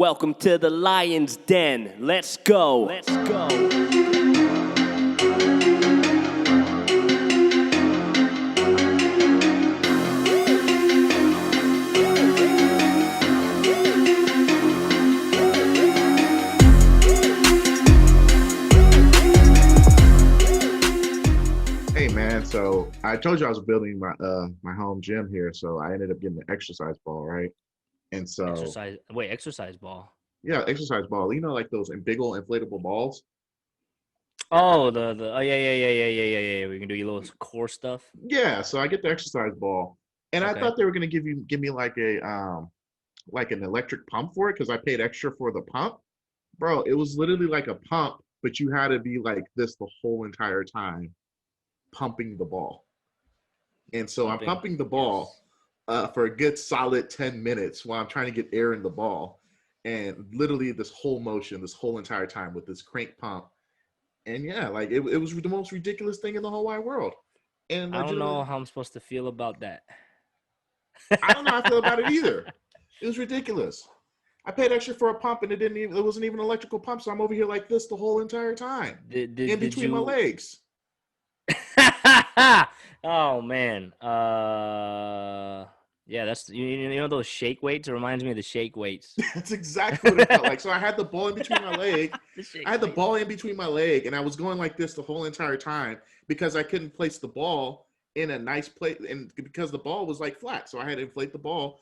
Welcome to the Lion's Den. Let's go. Let's go. Hey man, so I told you I was building my home gym here, so I ended up getting an exercise ball, right? And so Exercise ball. yeah, exercise ball. You know, like those big old inflatable balls. Oh, yeah. We can do your little core stuff. Yeah, so I get the exercise ball, and I Okay. thought they were gonna give me like an electric pump for it because I paid extra for the pump. Bro, it was literally like a pump, but you had to be like this the whole entire time, pumping the ball. And so I'm Pumping. pumping the ball Yes. for a good solid 10 minutes while I'm trying to get air in the ball. And literally this whole motion, this whole entire time with this crank pump. And yeah, like it was the most ridiculous thing in the whole wide world. And I don't know legitimately, how I'm supposed to feel about that. I don't know how I feel about it either. It was ridiculous. I paid extra for a pump and it wasn't even an electrical pump. So I'm over here like this the whole entire time in Did between my you? legs. Oh man. Yeah, that's you know those shake weights. It reminds me of the shake weights. That's exactly what it felt like. So I had the ball in between my leg. The shake I had the weights. ball in between my leg, and I was going like this the whole entire time because I couldn't place the ball in a nice place, and because the ball was like flat, so I had to inflate the ball,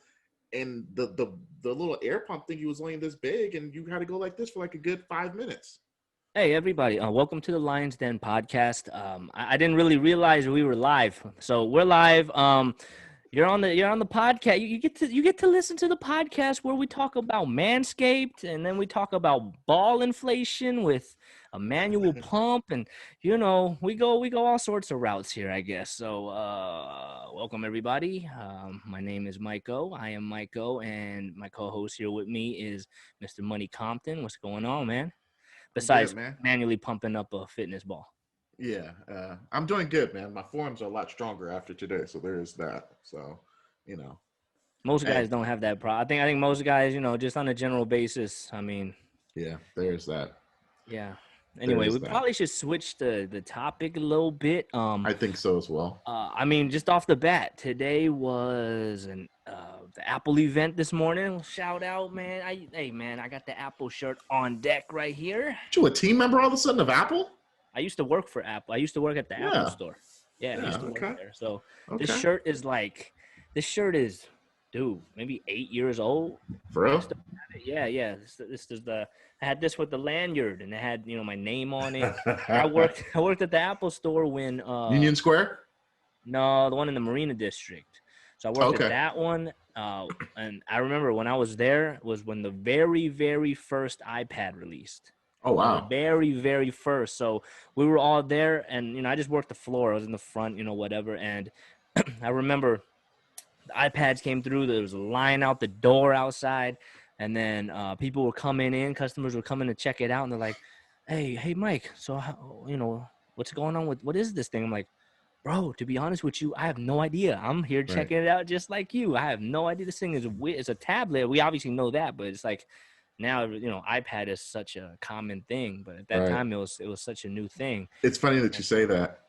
and the little air pump thingy was only this big, and you had to go like this for like a good 5 minutes. Hey everybody, welcome to the Lions Den podcast. I didn't really realize we were live, so we're live. You're on the podcast. You get to listen to the podcast where we talk about Manscaped, and then we talk about ball inflation with a manual pump, and we go all sorts of routes here, I guess. So welcome everybody. My name is Mike-O. I am Mike-O, and my co-host here with me is Mr. MoneyCompton. What's going on, man? I'm good, Besides man. manually pumping up a fitness ball. Yeah, I'm doing good, man. My forearms are a lot stronger after today, so there is that. So, you know, Most hey, guys don't have that problem. I think most guys, just on a general basis. I mean, yeah, there's that. yeah. There Anyway, is we that. probably should switch the topic a little bit. I think so as well. I mean, just off the bat, today was the Apple event this morning. Shout out, man! Hey, man, I got the Apple shirt on deck right here. You a team member all of a sudden of Apple? I used to work for Apple. I used to work at the Apple Yeah, store. Yeah, I yeah, used to work okay, there. So this okay. shirt is this shirt is, dude, maybe 8 years old. For I real? still have it. Yeah. This is I had this with the lanyard, and it had my name on it. And I worked at the Apple store when Union Square? no, the one in the Marina District. So I worked at Okay. that one. And I remember when I was there was when the very, very first iPad released. Oh One of the wow. very, very first. So we were all there, and I just worked the floor. I was in the front, whatever. And I remember the iPads came through. There was a line out the door outside, and then people were coming in. Customers were coming to check it out, and they're like, "Hey, Mike. So what's going on with what is this thing?" I'm like, "Bro, to be honest with you, I have no idea. I'm here Right. checking it out just like you. I have no idea. This thing is it's a tablet. We obviously know that, but it's like now iPad is such a common thing, but at that Right. time it was such a new thing. It's funny that you And, say that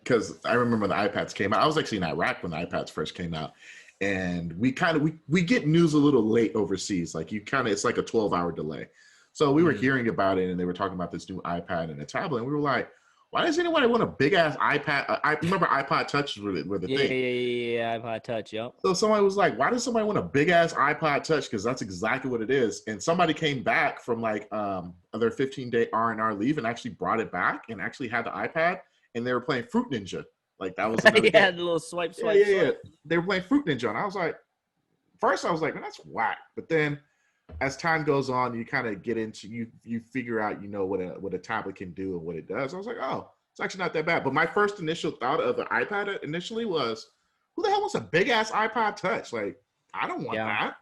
because I remember when the iPads came out. I was actually in Iraq when the iPads first came out, and we get news a little late overseas. Like it's like a 12-hour delay. So we were mm, hearing about it, and they were talking about this new iPad and a tablet, and we were like, "Why does anyone want a big ass iPad?" I remember iPod Touches were the thing. yeah, iPod Touch, yep. So somebody was like, "Why does somebody want a big ass iPod Touch?" Because that's exactly what it is. And somebody came back from like their 15-day R&R leave and actually brought it back and actually had the iPad, and they were playing Fruit Ninja. Like that was another Yeah, game. the little swipe, Yeah, swipe, yeah, yeah. swipe. They were playing Fruit Ninja, and I was like, first I was like, man, that's whack. But then as time goes on, you kind of get into you figure out what a tablet can do and what it does. I was like, oh, it's actually not that bad. But my first initial thought of the iPad initially was, who the hell wants a big ass iPod Touch? Like, I don't want Yeah. that.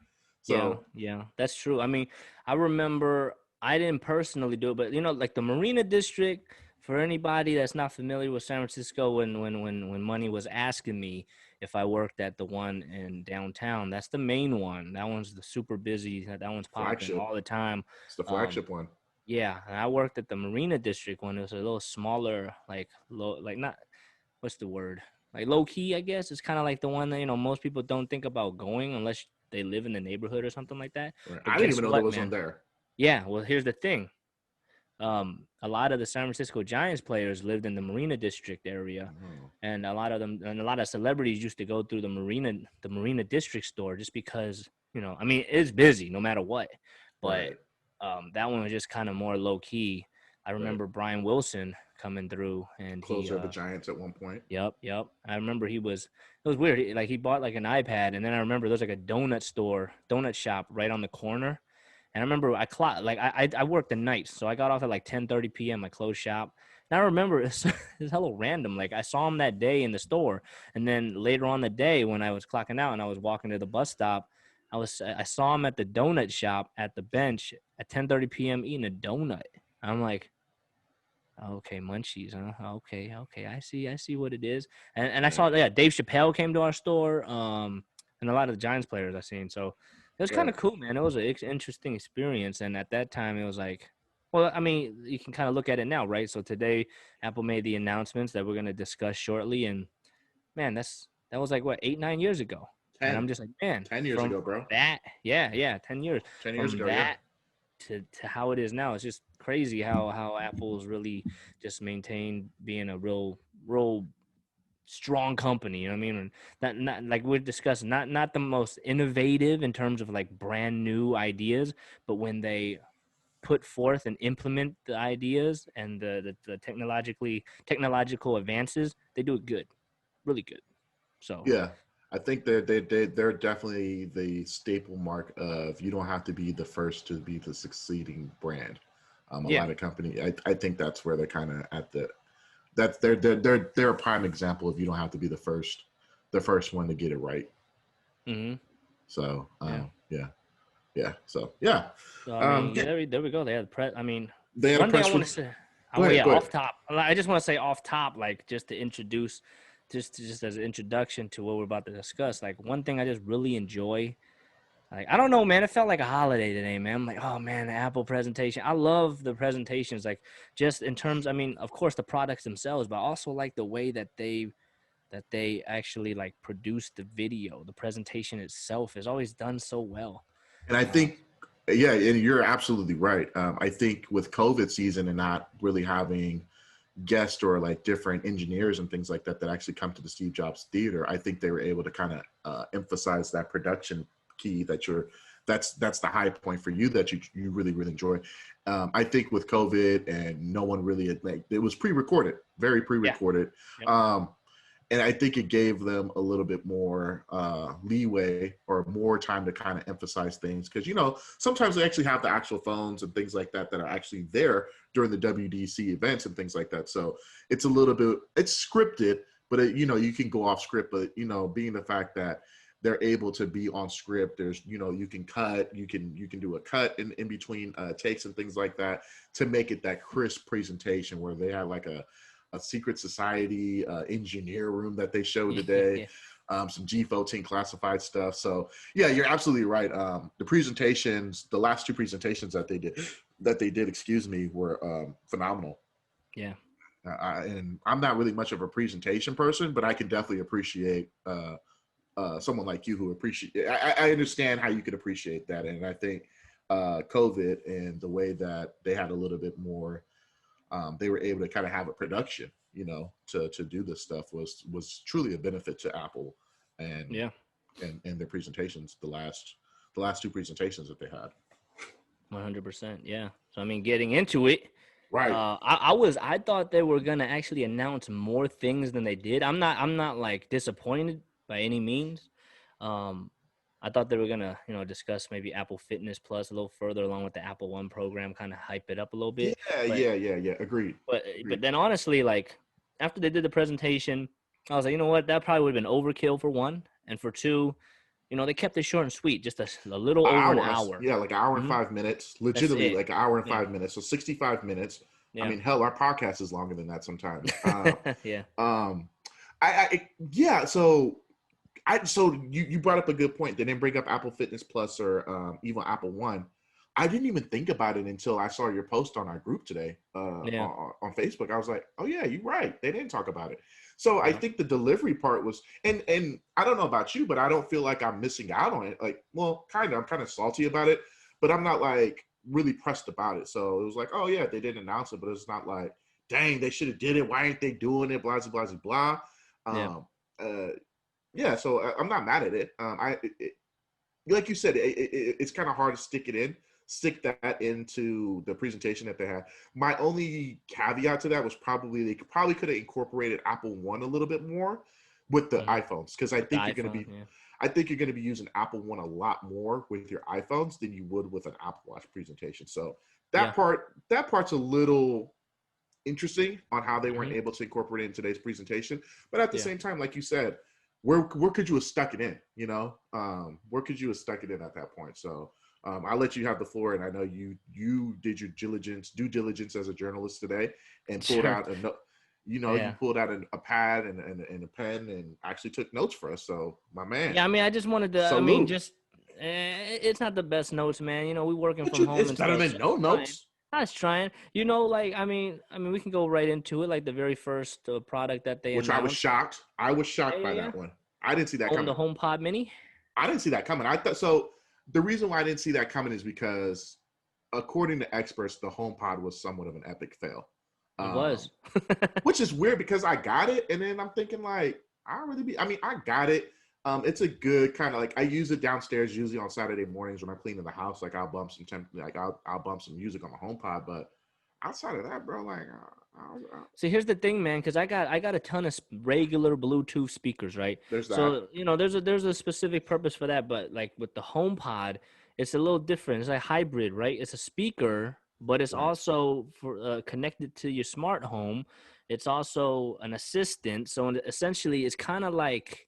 Yeah, So yeah, that's true. I mean, I remember I didn't personally do it, but like the Marina District, for anybody that's not familiar with San Francisco, when Money was asking me, if I worked at the one in downtown. That's the main one. That one's the super busy. That one's popping Flagship. all the time. It's the flagship one. Yeah, and I worked at the Marina District one. It was a little smaller, like low, like not what's the word? Like low key, I guess. It's kind of like the one that most people don't think about going unless they live in the neighborhood or something like that. Right. But I didn't guess even know what, there was one man? there. Yeah, well, here's the thing. A lot of the San Francisco Giants players lived in the Marina District area, Oh, and a lot of celebrities used to go through the Marina District store just because I mean, it's busy no matter what, but right. that one was just kind of more low key. I Right. remember Brian Wilson coming through, and he Closer of the Giants at one point. Yep. I remember it was weird. He bought like an iPad, and then I remember there's like a donut shop right on the corner. And I remember I worked the night, so I got off at like 10:30 p.m. I closed shop. And I remember it's hella random. Like I saw him that day in the store, and then later on the day when I was clocking out and I was walking to the bus stop, I saw him at the donut shop at the bench at 10:30 p.m. eating a donut. I'm like, okay, munchies, huh? Okay, I see what it is. And I saw Dave Chappelle came to our store, and a lot of the Giants players I seen. So it was kind Right. of cool, man. It was an interesting experience, and at that time it was like, well, I mean, you can kind of look at it now, right? So today Apple made the announcements that we're gonna discuss shortly, and man, that was like what 8-9 years ago, and I'm 10. just like, man, 10 years from ago, bro. that, yeah, 10 years 10 years from ago, yeah. that to how it is now. It's just crazy how Apple's really just maintained being a real strong company. You know what I mean? And not like we're discussing, not the most innovative in terms of like brand new ideas, but when they put forth and implement the ideas and the technological advances, they do it good, really good. So Yeah. I think they're definitely the staple mark of you don't have to be the first to be the succeeding brand. A yeah. lot of company, I think that's where they're kind of at that's they're a prime example of you don't have to be the first one to get it right. Mm-hmm. So Yeah. yeah. So yeah, So I mean, yeah. there we go. They had I mean, They had a one thing I press want to release. say. Go Oh ahead, yeah, go ahead. off top. I just want to say off top, like just to introduce, just as an introduction to what we're about to discuss. Like one thing I just really enjoy. Like I don't know, man. It felt like a holiday today, man. I'm like, oh man, the Apple presentation. I love the presentations. Like just in terms, I mean, of course the products themselves, but also like the way that they actually like produce the video. The presentation itself is always done so well. And I Uh, think, yeah, and you're absolutely right. I think with COVID season and not really having guests or like different engineers and things like that that actually come to the Steve Jobs Theater, I think they were able to kind of emphasize that production key that's the high point for you that you really enjoy. I think with COVID and no one really like it was pre-recorded, very yeah. pre-recorded. Yep. And I think it gave them a little bit more leeway or more time to kind of emphasize things because sometimes they actually have the actual phones and things like that that are actually there during the WDC events and things like that. So it's it's scripted, but you can go off script. But being the fact that they're able to be on script, there's you can cut, you can do a cut in between takes and things like that to make it that crisp presentation where they have like a secret society engineer room that they showed today, some G14 classified stuff. So yeah, you're absolutely right. The presentations, the last two presentations that they did, excuse me, were phenomenal. Yeah. And I'm not really much of a presentation person, but I can definitely appreciate someone like you who appreciate. I understand how you could appreciate that, and I think COVID and the way that they had a little bit more. They were able to kind of have a production, to do this stuff was truly a benefit to Apple and their presentations, the last two presentations that they had. 100%. Yeah. So I mean, getting into it, Right. I thought they were gonna actually announce more things than they did. I'm not like disappointed by any means. I thought they were gonna, discuss maybe Apple Fitness Plus a little further along with the Apple One program, kind of hype it up a little bit. Yeah. Agreed. But then honestly, like after they did the presentation, I was like, you know what, that probably would have been overkill for one, and for two, they kept it short and sweet, just a little over an hour. Yeah, like an hour and Mhm. 5 minutes. Legitimately, like an hour and Yeah. 5 minutes. So 65 minutes. Yeah. I mean, hell, our podcast is longer than that sometimes. Yeah. Yeah. So So you brought up a good point. They didn't bring up Apple Fitness Plus or even Apple One. I didn't even think about it until I saw your post on our group today Yeah. on Facebook. I was like, oh yeah, you're right. They didn't talk about it. So I Yeah. think the delivery part was, and I don't know about you, but I don't feel like I'm missing out on it. Like, well, kind of. I'm kind of salty about it, but I'm not like really pressed about it. So it was like, oh yeah, they didn't announce it, but it's not like, dang, they should have did it. Why ain't they doing it? Blah blah blah blah. Yeah. Yeah. So I'm not mad at it. Like you said, it's kind of hard to stick that into the presentation that they had. My only caveat to that was probably they probably could have incorporated Apple One a little bit more with the iPhones, because I think you're going to be using Apple One a lot more with your iPhones than you would with an Apple Watch presentation. So that part's a little interesting on how they weren't able to incorporate it in today's presentation. But at the same time, like you said, where could you have stuck it in? You know, where could you have stuck it in at that point? So I'll let you have the floor, and I know you did your due diligence as a journalist today, and pulled out you pulled out a pad and a pen and actually took notes for us. So my man. Yeah, I mean, I just wanted to. Salute. I mean, just it's not the best notes, man. You know, we working from home. It's better than no notes. I was trying. You know, like I mean, we can go right into it. Like the very first product that they announced. I was shocked. I was shocked by that one. I didn't see that coming. The HomePod Mini. I didn't see that coming. I thought so. The reason why I didn't see that coming is because, according to experts, the HomePod was somewhat of an epic fail. It was. Which is weird because I got it, and then I'm thinking like, I got it. It's a good kind of like, I use it downstairs usually on Saturday mornings when I'm cleaning the house. Like I'll bump I'll bump some music on the HomePod, but outside of that, bro, like. See, here's the thing, man, because I got a ton of regular Bluetooth speakers, right? There's that. So you know, there's a specific purpose for that, but like with the HomePod, it's a little different. It's like hybrid, right? It's a speaker, but it's also for connected to your smart home. It's also an assistant. So essentially, it's kind of like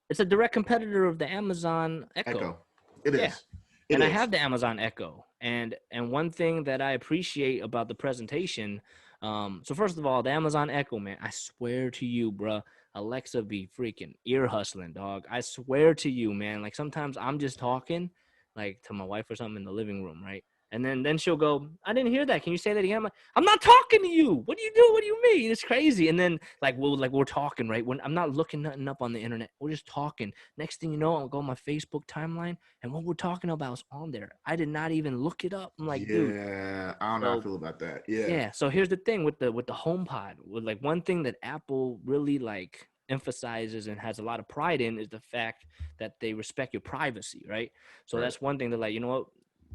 it's a direct competitor of the Amazon Echo. It is. I have the Amazon Echo, and one thing that I appreciate about the presentation. So first of all, the Amazon Echo, man, I swear to you, bro, Alexa be freaking ear hustling, dog. I swear to you, man. Like sometimes I'm just talking, like to my wife or something in the living room, right? And then she'll go, I didn't hear that. Can you say that again? I'm like, I'm not talking to you. What do you do? What do you mean? It's crazy. And then we're talking, right? When I'm not looking nothing up on the internet, we're just talking. Next thing you know, I'll go on my Facebook timeline, and what we're talking about is on there. I did not even look it up. I'm like, dude. Yeah, I don't know how I feel about that. Yeah. Yeah. So here's the thing with the HomePod. With like one thing that Apple really like emphasizes and has a lot of pride in is the fact that they respect your privacy, right? So that's one thing. They're like, you know what?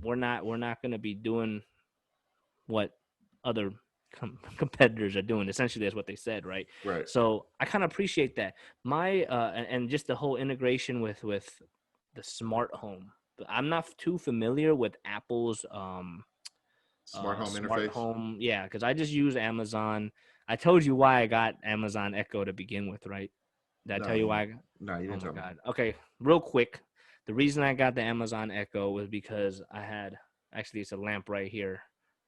We're not going to be doing what other competitors are doing. Essentially, that's what they said, right? Right. So I kind of appreciate that. And just the whole integration with the smart home. I'm not too familiar with Apple's smart home interface. Yeah, because I just use Amazon. I told you why I got Amazon Echo to begin with, right? Did I tell you why? No, you didn't tell me. Okay, real quick. The reason I got the Amazon Echo was because I had it's a lamp right here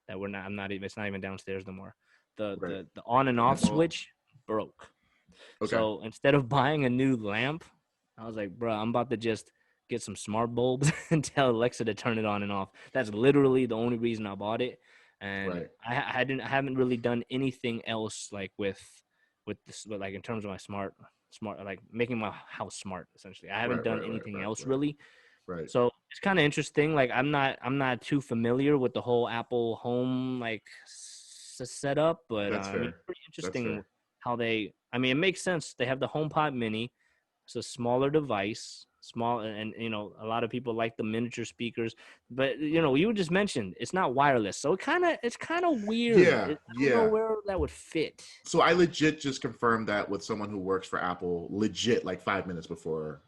that it's not even downstairs no more. The on and off switch broke. Okay. So instead of buying a new lamp, I was like, bro, I'm about to just get some smart bulbs and tell Alexa to turn it on and off. That's literally the only reason I bought it. And I haven't really done anything else like with this, like in terms of my smart, like making my house smart. Essentially, I haven't done anything else really. Right. So it's kind of interesting. Like I'm not too familiar with the whole Apple Home like setup, but it's pretty interesting how they. I mean, it makes sense. They have the HomePod Mini. It's a smaller device. And a lot of people like the miniature speakers, but you just mentioned it's not wireless, so it's kind of weird. I don't know where that would fit. So I legit just confirmed that with someone who works for Apple, legit like 5 minutes before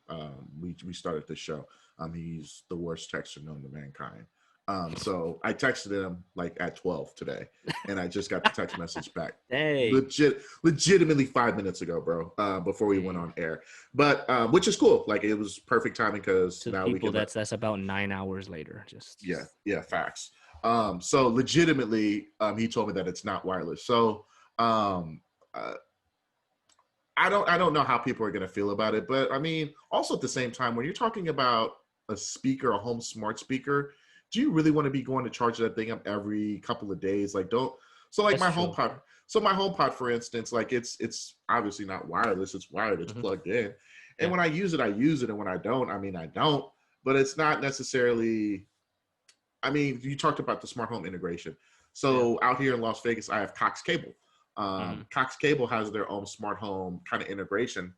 we started the show. He's the worst texter known to mankind. So I texted him like at 12 today, and I just got the text message back. Hey. Legitimately 5 minutes ago, bro, before we went on air. But which is cool. Like it was perfect timing because now we can. That's about 9 hours later. Yeah, facts. So legitimately, he told me that it's not wireless. So I I don't know how people are going to feel about it, but I mean, also at the same time, when you're talking about a speaker, a home smart speaker, do you really want to be going to charge that thing up every couple of days? Like, don't. So like That's true. my HomePod, for instance, like it's obviously not wireless, it's wired, it's plugged in. And when I use it, and when I don't, I mean, I don't. But it's not necessarily. I mean, you talked about the smart home integration. So out here in Las Vegas, I have Cox Cable. Cox Cable has their own smart home kind of integration.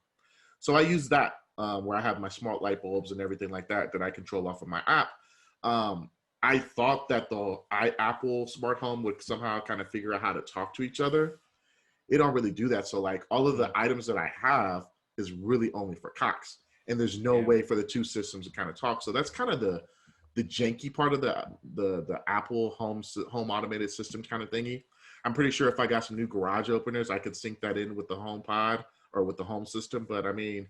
So I use that where I have my smart light bulbs and everything like that I control off of my app. I thought that the Apple smart home would somehow kind of figure out how to talk to each other. It don't really do that. So like all of the items that I have is really only for Cox. And there's no way for the two systems to kind of talk. So that's kind of the janky part of the Apple home automated system kind of thingy. I'm pretty sure if I got some new garage openers, I could sync that in with the HomePod or with the home system. But I mean,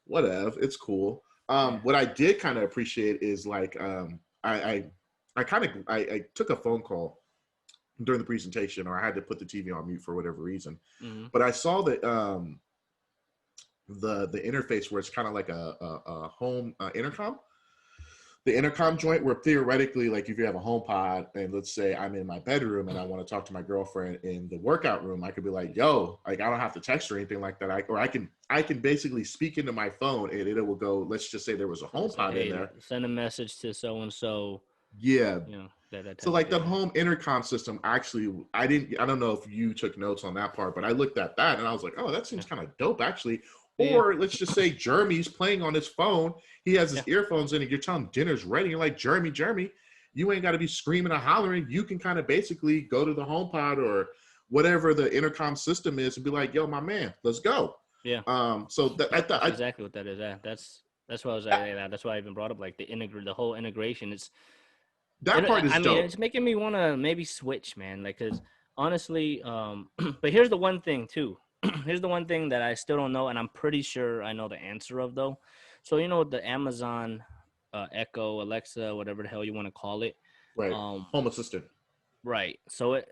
whatever, it's cool. What I did kind of appreciate is like I took a phone call during the presentation, or I had to put the TV on mute for whatever reason. But I saw that the interface where it's kind of like a home intercom. The intercom joint where theoretically, like if you have a HomePod and let's say I'm in my bedroom and I want to talk to my girlfriend in the workout room, I could be like, yo, like I don't have to text or anything like that. I can basically speak into my phone and it will go, let's just say there was a HomePod in there. Send a message to so-and-so. Yeah. You know, that so like the home intercom system, actually, I don't know if you took notes on that part, but I looked at that and I was like, oh, that seems kind of dope actually. Or let's just say Jeremy's playing on his phone. He has his earphones in and you're telling him dinner's ready. You're like, Jeremy, you ain't got to be screaming or hollering. You can kind of basically go to the HomePod or whatever the intercom system is and be like, yo, my man, let's go. Yeah. So that's exactly what that is. That's what I was at. That's why I even brought up like the whole integration. It's that part is dope. Mean, it's making me want to maybe switch, man. Like, cause honestly, but here's the one thing too. Here's the one thing that I still don't know, and I'm pretty sure I know the answer of though. So you know the Amazon Echo, Alexa, whatever the hell you want to call it, right? Home Assistant, right? So it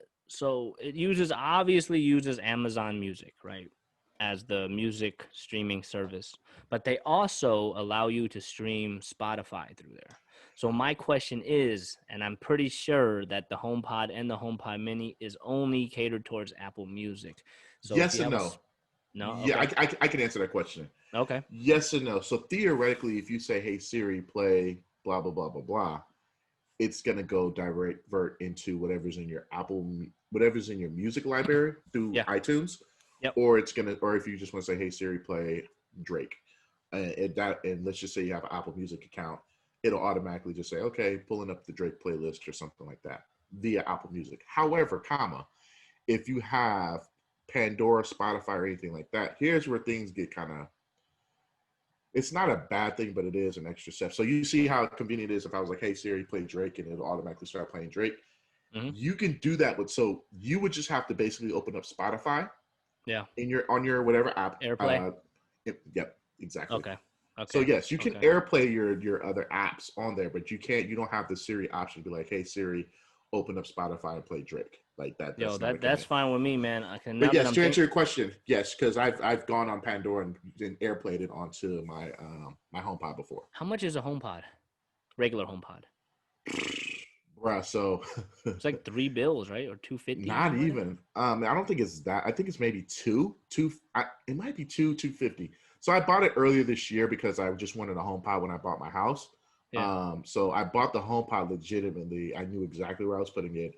obviously uses Amazon Music, right, as the music streaming service, but they also allow you to stream Spotify through there. So my question is, and I'm pretty sure that the HomePod and the HomePod Mini is only catered towards Apple Music. So yes and no. No. Yeah, okay. I can answer that question. Okay. Yes and no. So theoretically, if you say, "Hey Siri, play blah blah blah blah blah," it's gonna go divert into whatever's in your whatever's in your music library through iTunes. Yep. Or it's gonna, or if you just want to say, "Hey Siri, play Drake," and let's just say you have an Apple Music account, it'll automatically just say, "Okay, pulling up the Drake playlist" or something like that via Apple Music. However, if you have Pandora, Spotify, or anything like that, here's where things get kind of, it's not a bad thing, but it is an extra step. So you see how convenient it is if I was like, "Hey Siri, play Drake," and it'll automatically start playing Drake. You can do that so you would just have to basically open up Spotify on your whatever app. AirPlay. Yep, exactly. Okay. So yes, you can AirPlay your other apps on there, but you don't have the Siri option to be like, "Hey Siri, open up Spotify and play Drake." Like that. That's fine with me, man. I can. But yes, to answer your question, yes, because I've gone on Pandora and AirPlayed it onto my my HomePod before. How much is a HomePod? Regular HomePod. Bruh, so it's like $3, right, or $250. Not even. I don't think it's that. I think it's maybe two. It might be $250. So I bought it earlier this year because I just wanted a HomePod when I bought my house. Yeah. So I bought the HomePod legitimately. I knew exactly where I was putting it.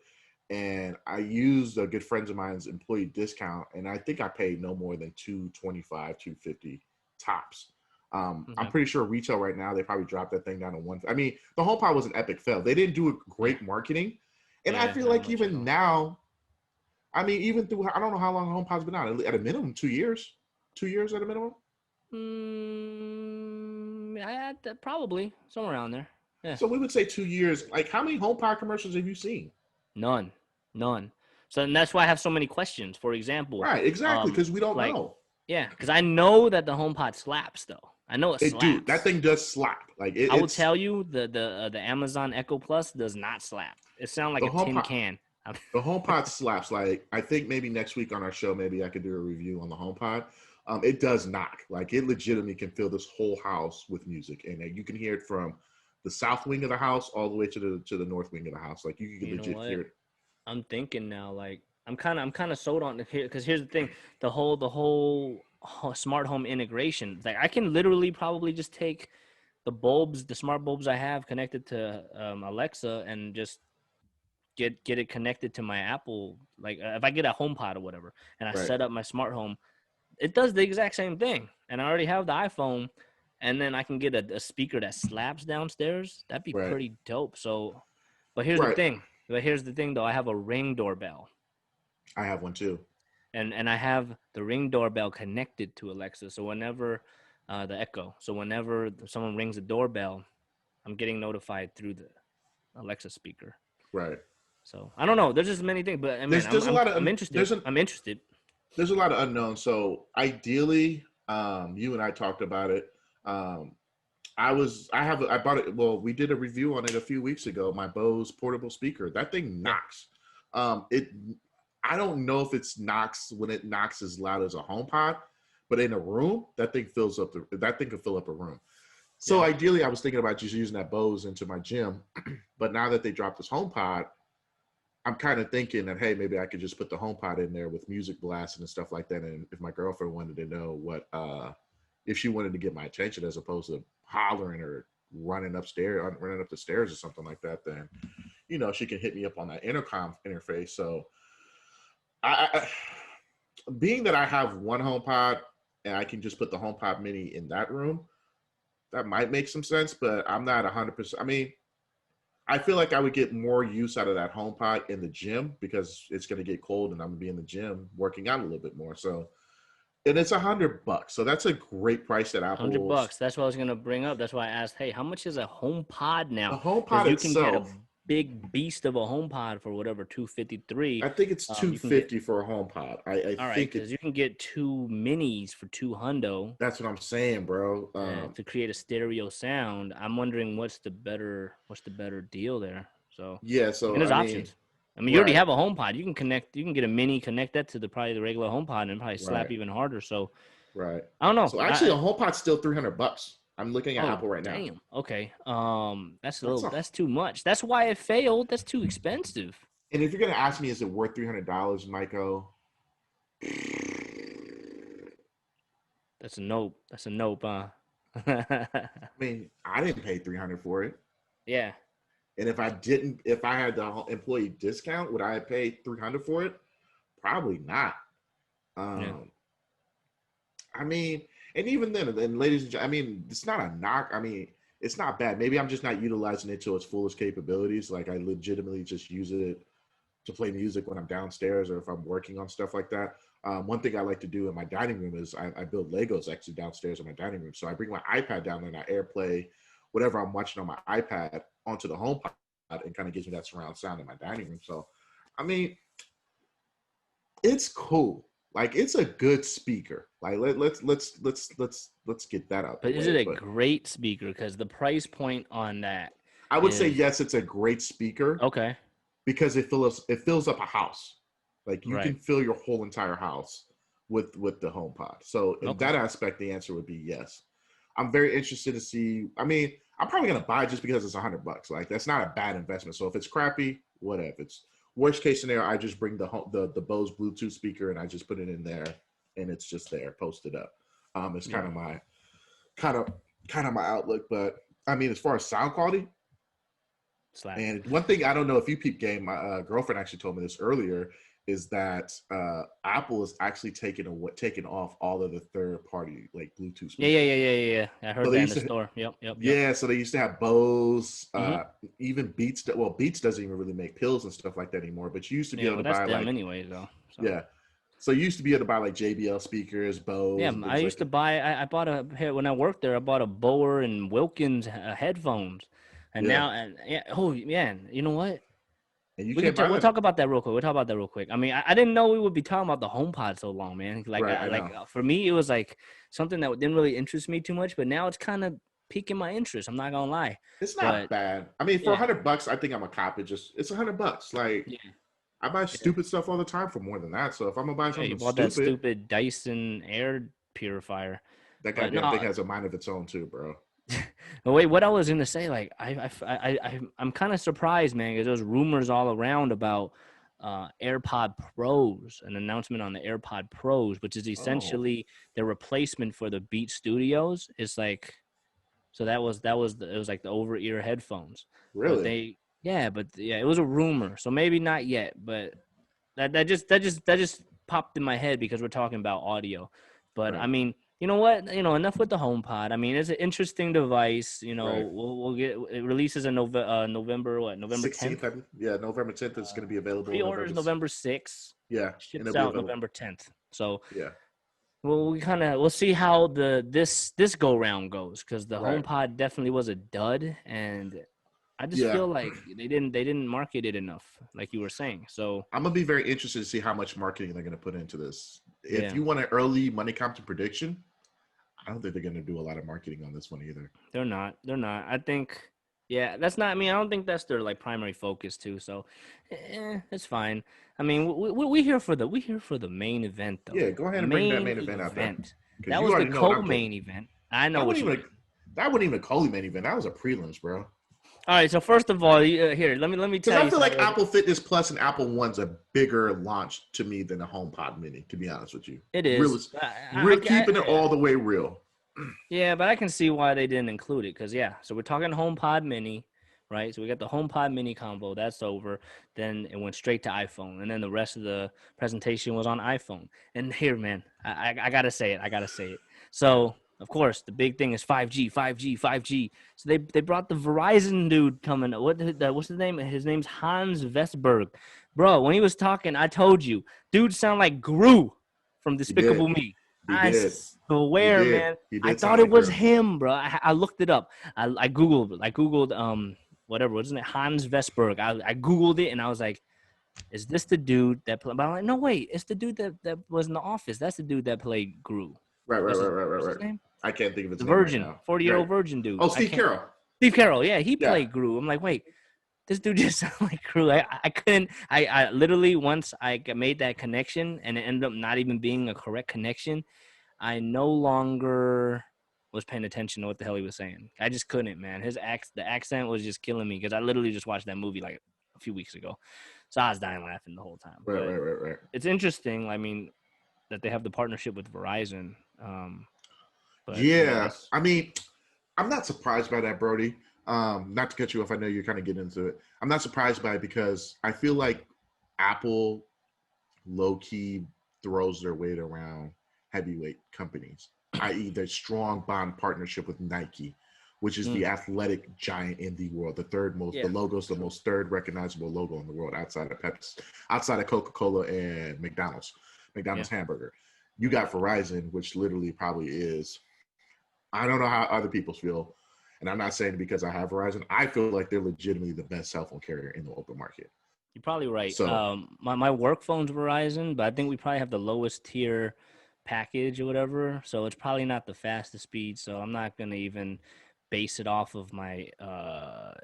And I used a good friend of mine's employee discount, and I think I paid no more than $225, $250 tops. I'm pretty sure retail right now, they probably dropped that thing down to $1. I mean, the HomePod was an epic fail. They didn't do a great marketing. And I feel like even now, I mean, even through, I don't know how long HomePod's been out. At a minimum, 2 years. 2 years at a minimum? Probably. Somewhere around there. Yeah. So we would say 2 years. Like, how many HomePod commercials have you seen? None. So and that's why I have so many questions. For example, right, exactly, because we don't know. Yeah, because I know that the HomePod slaps, though. I know it slaps. Dude, that thing does slap. Like I will tell you, the Amazon Echo Plus does not slap. It sounds like a tin can. The HomePod slaps. Like, I think maybe next week on our show, maybe I could do a review on the HomePod. It does knock. Like it legitimately can fill this whole house with music, and you can hear it from the south wing of the house all the way to the north wing of the house. Like you can legit hear it. I'm thinking now, like I'm kind of sold on here because here's the thing: the whole smart home integration. Like I can literally probably just take the smart bulbs I have connected to Alexa, and just get it connected to my Apple. Like if I get a HomePod or whatever, and I Right. set up my smart home, it does the exact same thing. And I already have the iPhone, and then I can get a speaker that slaps downstairs. That'd be Right. pretty dope. So, but here's the Right. thing. But here's the thing, though. I have a Ring doorbell, I have one too. and I have the Ring doorbell connected to Alexa. So whenever the Echo, so whenever someone rings the doorbell, I'm getting notified through the Alexa speaker. Right. So I don't know. There's just many things, but I mean, There's a lot of I'm interested. I'm interested. There's a lot of unknowns. So ideally, you and I talked about it. I bought it. Well, we did a review on it a few weeks ago. My Bose portable speaker. That thing knocks. I don't know if it's knocks when it knocks as loud as a HomePod, but in a room, that thing can fill up a room. So ideally, I was thinking about just using that Bose into my gym, but now that they dropped this HomePod, I'm kind of thinking that, hey, maybe I could just put the HomePod in there with music blasting and stuff like that. And if my girlfriend wanted to know if she wanted to get my attention as opposed to hollering or running up the stairs or something like that, then, she can hit me up on that intercom interface. So I being that I have one HomePod and I can just put the HomePod Mini in that room, that might make some sense, but I'm not 100%. I mean, I feel like I would get more use out of that HomePod in the gym because it's going to get cold and I'm going to be in the gym working out a little bit more. So, and it's $100. So that's a great price that Apple. $100. That's what I was going to bring up. That's why I asked, hey, how much is a HomePod now? The HomePod you can get a itself, big beast of a HomePod for whatever, $253. I think it's $250 for a HomePod. All right, because you can get two minis for $200. That's what I'm saying, bro. To create a stereo sound. I'm wondering what's the better deal there. So yeah, so there's options. I mean, you already have a HomePod. You can get a mini, connect that to probably the regular HomePod, and probably slap even harder. So right. I don't know. So actually, a HomePod's still $300. I'm looking at Apple right now. Damn. Okay. That's too much. That's why it failed. That's too expensive. And if you're gonna ask me, is it worth $300, Michael? That's a nope. That's a nope, huh? I mean, I didn't pay $300 for it. Yeah. And if I had the employee discount, would I have paid $300 for it? Probably not. I mean, and even then, ladies and gentlemen, I mean, it's not a knock. I mean, it's not bad. Maybe I'm just not utilizing it to its fullest capabilities. Like I legitimately just use it to play music when I'm downstairs or if I'm working on stuff like that. One thing I like to do in my dining room is I build Legos actually downstairs in my dining room. So I bring my iPad down and I AirPlay whatever I'm watching on my iPad onto the HomePod and kind of gives me that surround sound in my dining room. So, I mean, it's cool. Like it's a good speaker. Like let's get that out. But is it a great speaker? Because the price point on that, I would say yes, it's a great speaker. Okay. Because it fills up a house. Like you can fill your whole entire house with the HomePod. So in that aspect, the answer would be yes. I'm very interested to see. I mean, I'm probably gonna buy it just because it's $100. Like that's not a bad investment. So if it's crappy, whatever. It's worst case scenario, I just bring the Bose Bluetooth speaker and I just put it in there, and it's just there, posted up. It's kind of my outlook. But I mean, as far as sound quality, and one thing I don't know if you peep game, my girlfriend actually told me this earlier, is that Apple is actually taking off all of the third-party like Bluetooth speakers. Yeah. I heard that in the store. Yep. Yeah, so they used to have Bose, even Beats. Well, Beats doesn't even really make pills and stuff like that anymore. But you used to be able to buy them anyways, though. So. Yeah, so you used to be able to buy like JBL speakers, Bose. Yeah, I used to buy. I bought when I worked there. I bought a Bower and Wilkins headphones, and now oh man, you know what? And We'll talk about that real quick. I mean, I didn't know we would be talking about the HomePod so long, man. Like, for me, it was like something that didn't really interest me too much, but now it's kind of piquing my interest. I'm not gonna lie. It's not bad. I mean, for $100, I think I'm a cop. It's $100. Like, I buy stupid stuff all the time for more than that. So if I'm gonna buy something you bought that stupid Dyson Air purifier. That But goddamn no, thing has a mind of its own too, bro. but wait, what I was gonna say, like I'm kind of surprised, man, because there's rumors all around about AirPod Pros, an announcement on the AirPod Pros, which is Oh, essentially the replacement for the Beat Studios. It's like, so it was like the over ear headphones, but really? yeah, it was a rumor, so maybe not yet, but that just popped in my head because we're talking about audio. But I Right, mean, you know what? Enough with the HomePod. I mean, it's an interesting device. right. We'll get it releases in November 10th. 16th, yeah, November 10th is going to be available. Pre-orders November 6th. Yeah, and Ships it'll be out available. November 10th. So Yeah, we'll see how this go round goes, because the right. HomePod definitely was a dud, and I just Yeah, feel like they didn't market it enough, like you were saying. So I'm gonna be very interested to see how much marketing they're gonna put into this. If yeah. you want an early MoneyCompton prediction, I don't think they're gonna do a lot of marketing on this one either. They're not. They're not. I think, yeah, that's not. I mean, I don't think that's their like primary focus too. So, it's fine. I mean, we here for the main event though. Yeah, go ahead and bring that Main main event out there event. because That you was the already know what I'm co-main thinking. event. I know That what wasn't you. even that wasn't even a Coley main event. That was a prelims, bro. All right. So first of all, here, let me Because tell I you feel like something. Apple Fitness Plus and Apple One's a bigger launch to me than the HomePod Mini. To be honest with you, It really, is. real keeping it all the way real. Yeah, but I can see why they didn't include it, because yeah. So we're talking HomePod Mini, right? So we got the HomePod Mini combo. That's over. Then it went straight to iPhone, and then the rest of the presentation was on iPhone. And here, man, I gotta say it. I gotta say it. So of course, the big thing is 5G, 5G, 5G. So they brought the Verizon dude coming. What's his name? His name's Hans Vestberg, bro. When he was talking, I told you, dude, sound like Gru from He did. Despicable Me. He I did. He swear, did. man. He I did thought sound it like was her. him, bro. I looked it up. I googled whatever, wasn't it, Hans Vestberg? I googled it and I was like, is this the dude that played? But I'm like, no, wait, it's the dude that was in The Office. That's the dude that played Gru. Right, right, right, right, What's right, his right. name? I can't think of his The name right Virgin, now. 40-year-old Right. virgin dude. Oh, I Steve can't. Carroll. Steve Carroll, yeah, he Yeah. played Gru. I'm like, wait, this dude just sounded like Gru. I couldn't. I literally, once I made that connection and it ended up not even being a correct connection, I no longer was paying attention to what the hell he was saying. I just couldn't, man. The accent was just killing me, because I literally just watched that movie like a few weeks ago, so I was dying laughing the whole time. Right, But right, right, right. it's interesting. I mean, that they have the partnership with Verizon. But Yeah. that's I mean, I'm not surprised by that, Brody. Not to cut you off, I know you're kind of getting into it. I'm not surprised by it because I feel like Apple low key throws their weight around heavyweight companies, i.e., their strong bond partnership with Nike, which is the athletic giant in the world, the third most, the logo's the most third recognizable logo in the world outside of Pepsi, outside of Coca-Cola and McDonald's hamburger. You got Verizon, which literally probably is, I don't know how other people feel. And I'm not saying because I have Verizon, I feel like they're legitimately the best cell phone carrier in the open market. You're probably right. So My work phone's Verizon, but I think we probably have the lowest tier package or whatever. So it's probably not the fastest speed. So I'm not gonna even base it off of my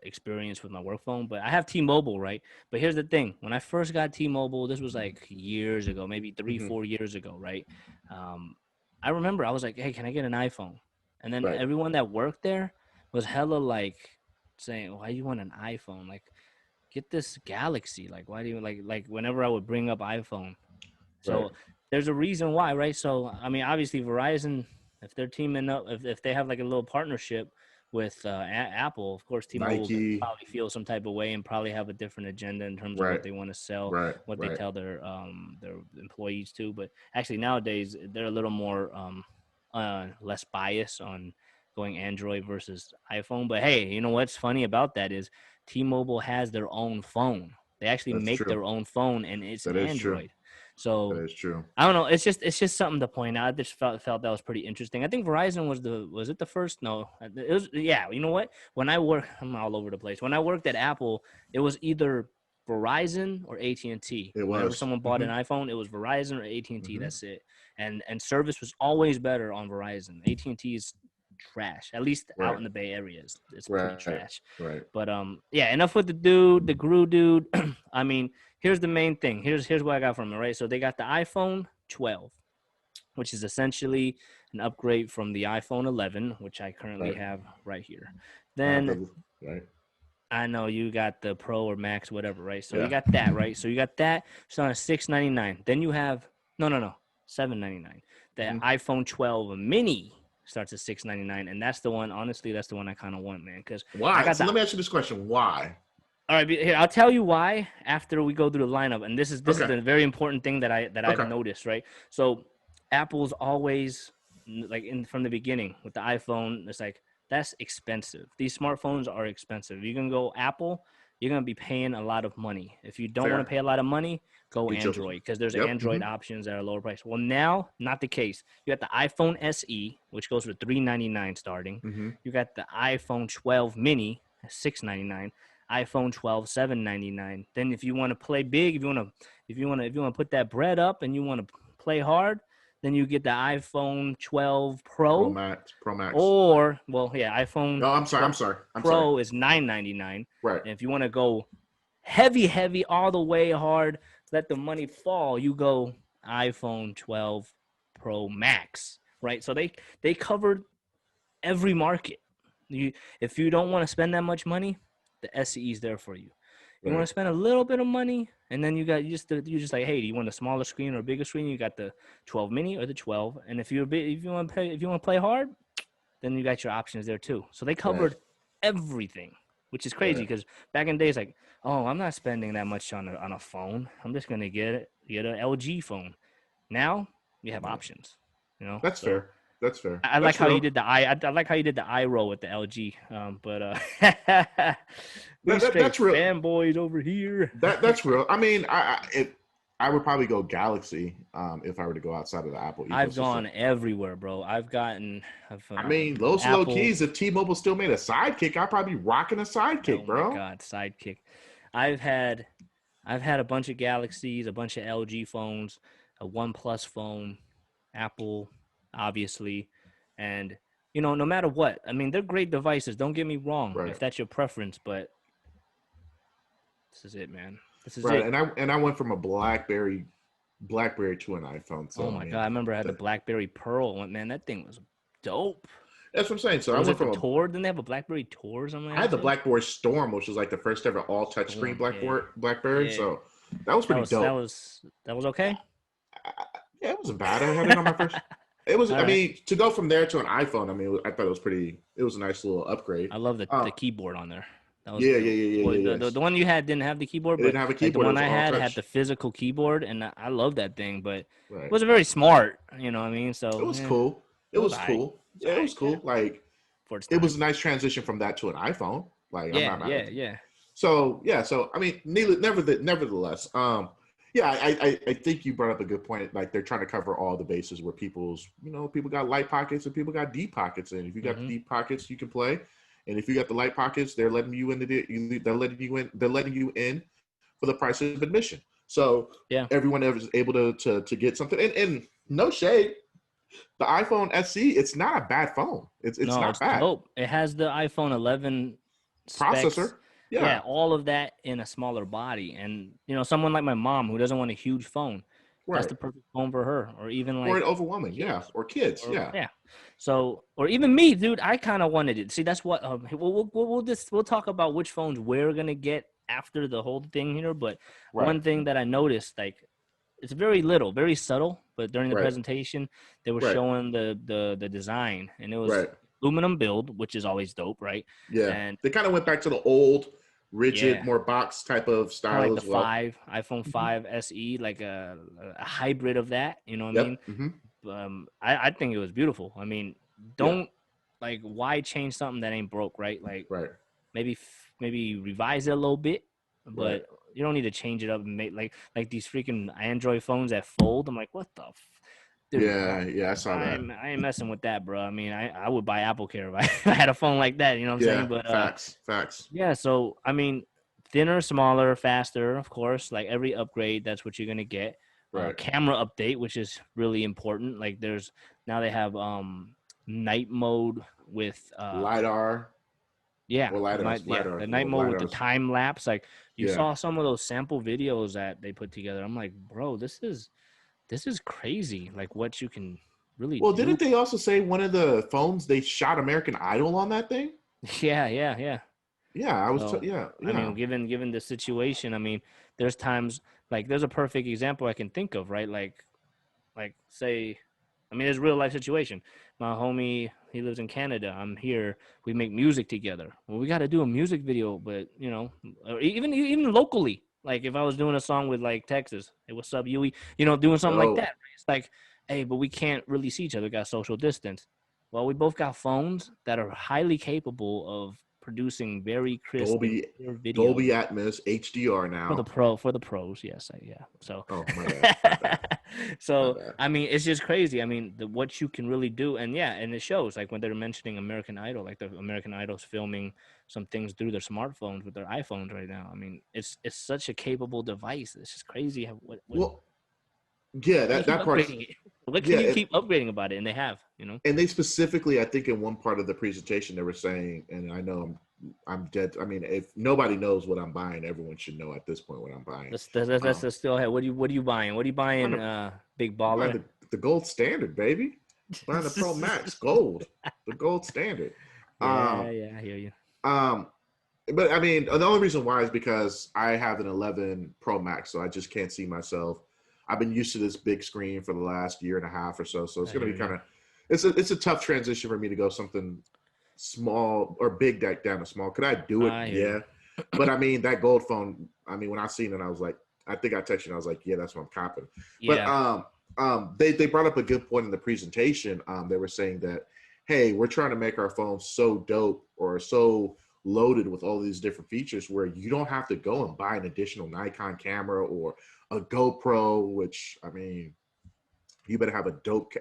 experience with my work phone. But I have T-Mobile, right? But here's the thing: when I first got T-Mobile, this was like years ago, maybe 3, 4 years ago, right? I remember I was like, "Hey, can I get an iPhone?" And then right, everyone that worked there was hella like saying, "Why do you want an iPhone? Like, get this Galaxy. Like, why do you like whenever I would bring up iPhone?" right. So there's a reason why, right? So I mean, obviously Verizon, if they're teaming up, if they have like a little partnership with Apple, of course T-Mobile can Nike, probably feel some type of way and probably have a different agenda in terms of right, what they want to sell, right, what they right. tell their employees to. But actually nowadays they're a little more less biased on going Android versus iPhone. But hey, you know what's funny about that is T-Mobile has their own phone. They actually That's make true. their own phone, and it's That is true. Android. So That is true. I don't know. It's just something to point out. I just felt that was pretty interesting. I think Verizon was it the first? No, it was. Yeah, you know what? When I'm all over the place. When I worked at Apple, it was either Verizon or AT&T. It Whenever was. someone bought an iPhone, it was Verizon or AT&T. Mm-hmm. That's it. And service was always better on Verizon. AT&T is trash. At least out Right, in the Bay Area, it's pretty right, trash. right. But yeah. Enough with the Gru dude. I mean, here's the main thing. Here's what I got from it, right? So they got the iPhone 12, which is essentially an upgrade from the iPhone 11, which I currently Right. have right here. I have Then right. I know you got the Pro or Max, whatever, right? So you Yeah. got that, right? So you got that. It's on a $699. Then you have no, $799. The Mhm. iPhone 12 Mini starts at $699, and that's the one. Honestly, that's the one I kind of want, man. Because I Why? got So the. let me ask you this question. Why? All right, here I'll tell you why after we go through the lineup, and this is Okay. a very important thing that I've Okay. noticed, right? So Apple's always like from the beginning with the iPhone, it's like that's expensive. These smartphones are expensive. You can go Apple, you're gonna be paying a lot of money. If you don't want Fair. to pay a lot of money, go Get your- Android because there's Yep. Android options that are lower price. Well, now not the case. You got the iPhone SE, which goes for $399 starting. Mm-hmm. You got the iPhone 12 Mini, $699. iPhone 12, $799. Then if you want to play big, if you want to put that bread up and you want to play hard, then you get the iPhone 12 Pro Pro. Max. Or iPhone No, I'm sorry. 12 I'm sorry. I'm Pro sorry. is $999. Right. And if you want to go heavy all the way hard, let the money fall, you go iPhone 12 Pro Max, right? So they covered every market. If you don't want to spend that much money, the SE is there for you. You want Right. to spend a little bit of money, and then you just like, hey, do you want a smaller screen or a bigger screen? You got the 12 mini or the 12. And if you want to play hard, then you got your options there too. So they covered everything, which is crazy Right. because back in the days, like, oh, I'm not spending that much on a phone. I'm just gonna get an LG phone. Now you have options. You know, That's so fair. That's fair. I like That's how real. you did the I like how you did the eye roll with the LG. These straight That's real. fanboys over here. That's real. I mean, I would probably go Galaxy if I were to go outside of the Apple ecosystem. I've gone everywhere, bro. I mean, low Apple. keys. If T-Mobile still made a Sidekick, I'd probably be rocking a Sidekick, Oh bro. my God, Sidekick. I've had a bunch of Galaxies, a bunch of LG phones, a OnePlus phone, Apple, obviously, and no matter what, I mean, they're great devices. Don't get me wrong, Right. if that's your preference, but this is it, man. This is Right, it. and I went from a BlackBerry to an iPhone. So Oh my God, I remember I had the BlackBerry Pearl one. Man, that thing was dope. That's what I'm saying. So Was I went it from the Tour? Didn't they have a BlackBerry Tour or something? I had the BlackBerry Storm, which was like the first ever all touchscreen BlackBerry. Yeah. So that was pretty dope. That was okay. Yeah, it wasn't bad. I had it on my first. It was. All I right. mean, to go from there to an iPhone. I mean, I thought it was pretty. It was a nice little upgrade. I love the keyboard on there. That was Yeah. The one you had didn't have the keyboard, It but didn't have a like, the keyboard. one It was I all had touch. the physical keyboard, and I love that thing. But Right. it wasn't very smart. You know what I mean? So It was cool. It was aight. cool. Yeah, it was cool. Like For its it was a time. nice transition from that to an iPhone. Like I'm not mad at it. yeah. So yeah, so I mean, nevertheless, yeah, I think you brought up a good point. Like they're trying to cover all the bases where people got light pockets and people got deep pockets. And if you got the deep pockets, you can play. And if you got the light pockets, they're letting you in. They're letting you in for the price of admission. So Yeah. everyone is able to get something. And no shade, the iPhone SE, it's not a bad phone. It's not bad. Dope. It has the iPhone 11 Processor. specs. Yeah. Yeah, all of that in a smaller body. And someone like my mom who doesn't want a huge phone, that's the perfect phone for her. Or even like or overwhelming, yeah, or kids, yeah. So, or even me, dude, I kind of wanted it. See, that's what we'll talk about which phones we're gonna get after the whole thing here. But one thing that I noticed, like, it's very little, very subtle, but during the presentation, they were showing the design, and it was aluminum build, which is always dope, right? Yeah, and they kind of went back to the old, rigid, more box type of style like as the well. iPhone 5 SE, like a hybrid of that. You know what I mean? Mm-hmm. I think it was beautiful. I mean, like, why change something that ain't broke, right? Like, maybe revise it a little bit, but you don't need to change it up and make like these freaking Android phones that fold. I'm like, what the dude, yeah, I saw that. I ain't messing with that, bro. I mean, I would buy Apple Care if I had a phone like that. You know what I'm saying? But facts. Yeah, so I mean, thinner, smaller, faster, of course. Like every upgrade, that's what you're gonna get. Camera update, which is really important. Like now they have night mode with LiDAR. Yeah, Or LiDAR. the night mode with the time lapse. Like you saw some of those sample videos that they put together. I'm like, bro, this is crazy. Like what you can really Well, do. didn't they also say one of the phones they shot American Idol on that thing? Yeah. Yeah, So, yeah. I mean, given the situation, I mean, there's times like there's a perfect example I can think of, right? Like say, I mean, there's a real life situation. My homie, he lives in Canada. I'm here. We make music together. Well, we got to do a music video, but or even locally. Like if I was doing a song with like Texas, hey, what's up, Yui? Doing something like that. Right? It's like, hey, but we can't really see each other. We got social distance. Well, we both got phones that are highly capable of producing very crisp and Dolby clear videos Dolby Atmos HDR now. for the pros. Yes, yeah. So, Oh, my bad. My bad. My so bad. I mean, it's just crazy. I mean, what you can really do, and yeah, and it shows. Like when they're mentioning American Idol, like the American Idol's filming some things through their smartphones with their iPhones right now. I mean, it's such a capable device. It's just crazy. What Well, yeah, can you keep that part's upgrading it? What can yeah, you keep upgrading about it? And they have. and they specifically, I think, in one part of the presentation, they were saying, and I know I'm dead. I mean, if nobody knows what I'm buying, everyone should know at this point what I'm buying. Let's still have. What are you buying? What are you buying? Big I'm buying baller. the gold standard, baby. Buying the Pro Max gold, the gold standard. Yeah, Um, yeah, I hear you. um, but I mean, the only reason why is because I have an 11 Pro Max, so I just can't see myself. I've been used to this big screen for the last year and a half or so, so it's going to be kind of it's a tough transition for me to go something small or big down to small. Could I do it? Yeah, but I mean that gold phone. I mean, when I seen it, I was like, I think I texted you. I was like, yeah, that's what I'm copping. Yeah. But they brought up a good point in the presentation. They were saying that, hey, we're trying to make our phones so dope or so loaded with all these different features where you don't have to go and buy an additional Nikon camera or a GoPro, which I mean, you better have a dope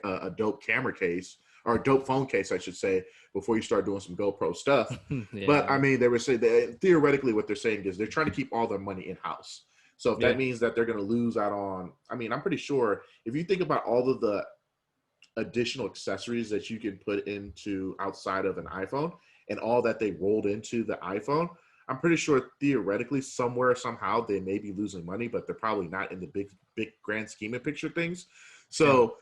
camera case or a dope phone case, I should say, before you start doing some GoPro stuff. Yeah. But I mean, they were saying that theoretically what they're saying is they're trying to keep all their money in house. So if that means that they're going to lose out on, I mean, I'm pretty sure if you think about all of the additional accessories that you can put into outside of an iPhone and all that they rolled into the iPhone, I'm pretty sure theoretically somewhere, somehow they may be losing money, but they're probably not in the big grand scheme of picture things. So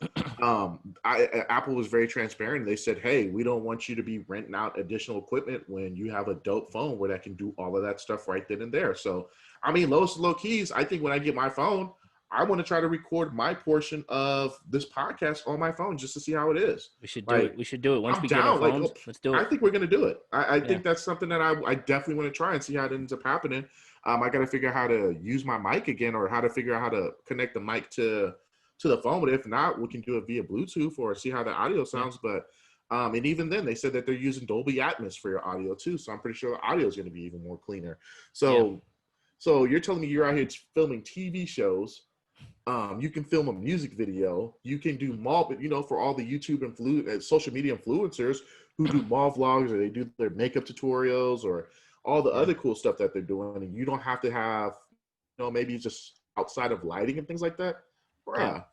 Apple was very transparent. They said, hey, we don't want you to be renting out additional equipment when you have a dope phone where that can do all of that stuff right then and there. So, I mean, low keys, I think when I get my phone, I want to try to record my portion of this podcast on my phone just to see how it is. We should do it. We should do it. Once I'm we down. get our phones, let's do it. I think we're going to do it. I think that's something that I definitely want to try and see how it ends up happening. I got to figure out how to use my mic again or how to figure out how to connect the mic to the phone. But if not, we can do it via Bluetooth or see how the audio sounds. But and even then, they said that they're using Dolby Atmos for your audio too. So I'm pretty sure the audio is going to be even more cleaner. So you're telling me you're out here filming TV shows. You can film a music video. You can do mall, for all the YouTube social media influencers who do mall vlogs or they do their makeup tutorials or all the other cool stuff that they're doing. And you don't have to have, maybe just outside of lighting and things like that. Bruh.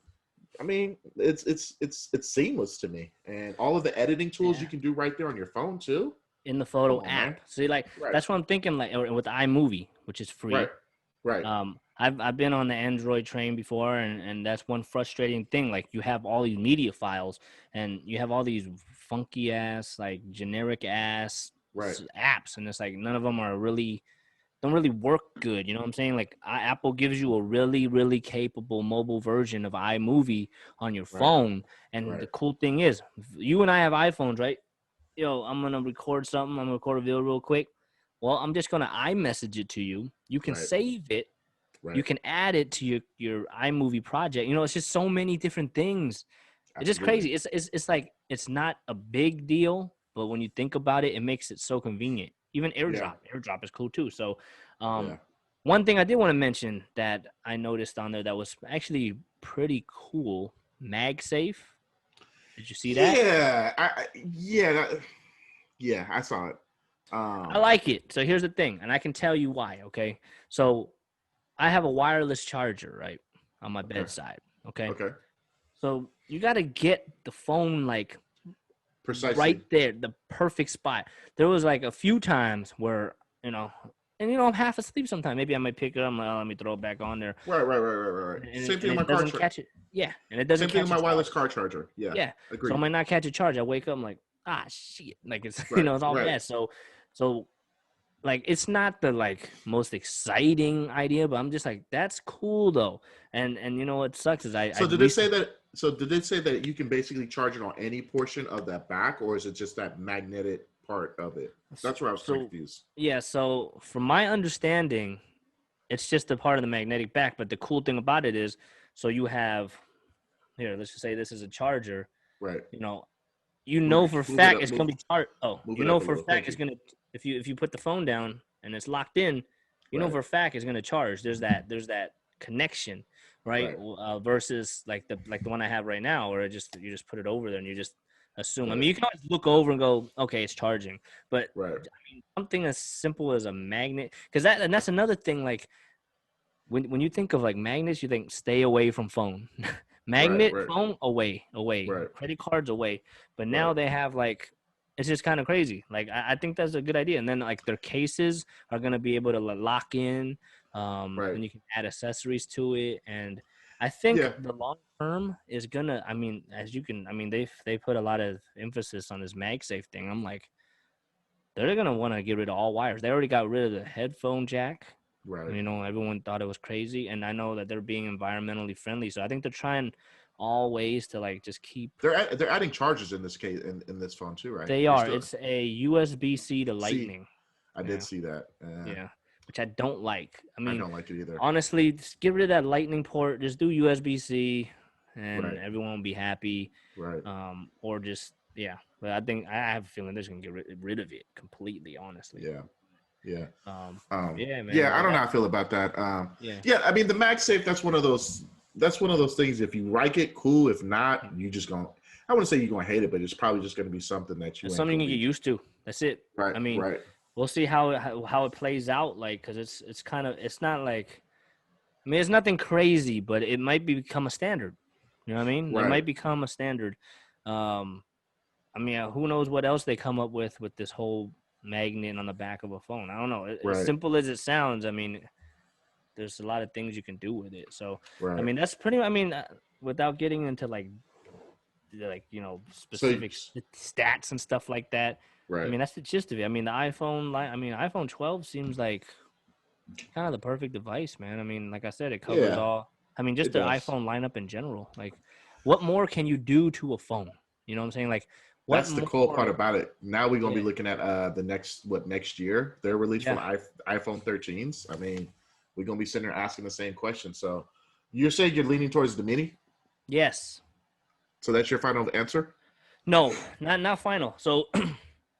I mean, it's seamless to me. And all of the editing tools you can do right there on your phone too. In the photo app. Man. See, that's what I'm thinking, with iMovie, which is free. Right. I've been on the Android train before, and that's one frustrating thing. Like you have all these media files, and you have all these funky ass, generic ass apps, and it's like none of them don't really work good. You know what I'm saying? Like Apple gives you a really, really capable mobile version of iMovie on your phone, and the cool thing is, you and I have iPhones, right? Yo, I'm gonna record something. I'm gonna record a video real quick. Well, I'm just gonna iMessage it to you. You can save it. You can add it to your iMovie project. It's just so many different things. Absolutely. It's just crazy. It's like it's not a big deal, but when you think about it, it makes it so convenient. Even AirDrop is cool too. So, one thing I did want to mention that I noticed on there that was actually pretty cool, MagSafe. Did you see that? Yeah, I saw it. I like it. So here's the thing, and I can tell you why. Okay, so I have a wireless charger right on my bedside. Okay. So you got to get the phone precisely right there, the perfect spot. There was a few times where I'm half asleep sometimes. Maybe I might pick it up. I'm like, let me throw it back on there. Right. And Same thing on my doesn't car. catch it. Yeah, and it doesn't Same thing catch with a my wireless charge. car charger. Yeah, Yeah, so I agreed. might not catch a charge. I wake up, I'm like, ah, shit, like it's Right, it's all right. mess. So like it's not the like most exciting idea, but I'm just like, that's cool though. And what sucks is I So did it say recently. that? So did it say that you can basically charge it on any portion of that back, or is it just that magnetic part of it? That's where I was kind of So confused. yeah, so from my understanding, it's just a part of the magnetic back. But the cool thing about it is, so you have here. Let's just say this is a charger. Right. You know, for a Move it fact up. it's gonna be charged. Oh, Move it up a for a little. fact Thank it's you. gonna if you put the phone down and it's locked in, Right. for a fact it's gonna charge. There's that connection, right? Right. Versus like the one I have right now, where you just put it over there and you just assume. I Right. mean, you can always look over and go, okay, it's charging, but Right. I mean, something as simple as a magnet, because that's another thing. Like when you think of like magnets, you think stay away from phone. Right. Magnet Right. phone away, Right. credit cards away. But now Right. they have like it's just kind of crazy. Like I think that's a good idea. And then like their cases are gonna be able to lock in. Right. And you can add accessories to it. And I think Yeah. the long term is gonna. I mean, they put a lot of emphasis on this MagSafe thing. I'm like, they're gonna want to get rid of all wires. They already got rid of the headphone jack. Right. Everyone thought it was crazy, and I know that they're being environmentally friendly. So I think they're trying all ways to like just keep. They're adding charges in this case in this phone too, right? They They're are. still It's a USB-C to see. Lightning. I Yeah, did see that. yeah, which I don't like. I I mean, don't like it either. honestly, just get rid of that Lightning port. Just do USB-C, and Right. everyone will be happy. Right. Or just yeah. But I think I have a feeling they're just gonna get rid of it completely. Honestly. Yeah. Yeah. Yeah, man. Yeah, I But don't know how I feel about that. yeah. Yeah, I mean the MagSafe, that's one of those things. If you like it, cool. If not, you just gonna I wouldn't say you're gonna hate it, but it's probably just gonna be something that you It's ain't something gonna you can be get used to. That's it. right, I mean, right, we'll see how it plays out. Like, cause it's kind of it's not like I mean it's nothing crazy, but it might become a standard. You know what I mean? It right. might become a standard. Um, I mean, who knows what else they come up with this whole magnet on the back of a phone? I don't know. As Right, simple as it sounds, I mean, there's a lot of things you can do with it. So, I right. mean, that's pretty. I mean, without getting into like So specific stats and stuff like that. I right. mean, that's the gist of it. I mean, the iPhone, iPhone 12 seems like kind of the perfect device, man. I mean, like I said, it covers Yeah, all. I mean, just it the does. iPhone lineup in general. Like, what more can you do to a phone? You know what I'm saying? Like, what That's the cool part more? about it. Now we're gonna be Yeah, looking at the next year their release for yeah. the iPhone 13s. I mean, we're gonna be sitting there asking the same question. So you're saying you're leaning towards the mini? Yes. So that's your final answer? No, not final. So,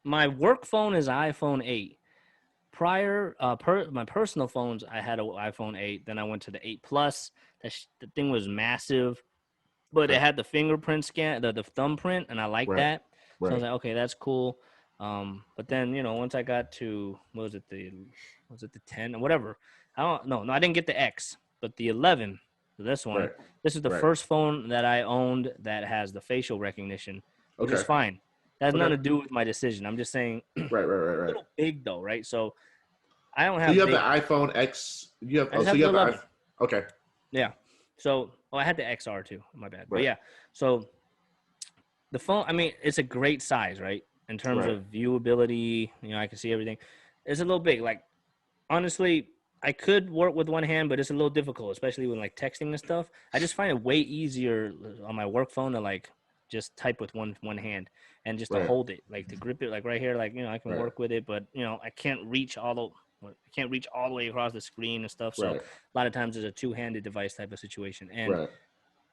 my work phone is iPhone 8. Prior, my personal phones, I had an iPhone 8. Then I went to the 8 Plus. The thing was massive, but it Okay. had the fingerprint scan, the thumbprint, and I like Right, that. So I was right. like, okay, that's cool. But then once I got to was it the 10 or whatever? I don't no, I didn't get the X, but the 11. This one, Right. this is the Right. first phone that I owned that has the facial recognition, which is Okay. fine. That has Okay. nothing to do with my decision. I'm just saying, a Right. Right. Right. Right. little big though, right? So I don't So you have have the big. iPhone X. You have I just so have you the have the 11. iPhone. Okay. Yeah. So, I had the XR too. My bad. But Right. yeah. So the phone, I mean, it's a great size, right? In terms Right. of viewability, I can see everything. It's a little big. Like, honestly, I could work with one hand, but it's a little difficult, especially when like texting and stuff. I just find it way easier on my work phone to like just type with one hand and just to Right. hold it, like to grip it, like right here, like I can Right. work with it, but I can't reach all the way across the screen and stuff. So Right. a lot of times it's a two-handed device type of situation, and Right.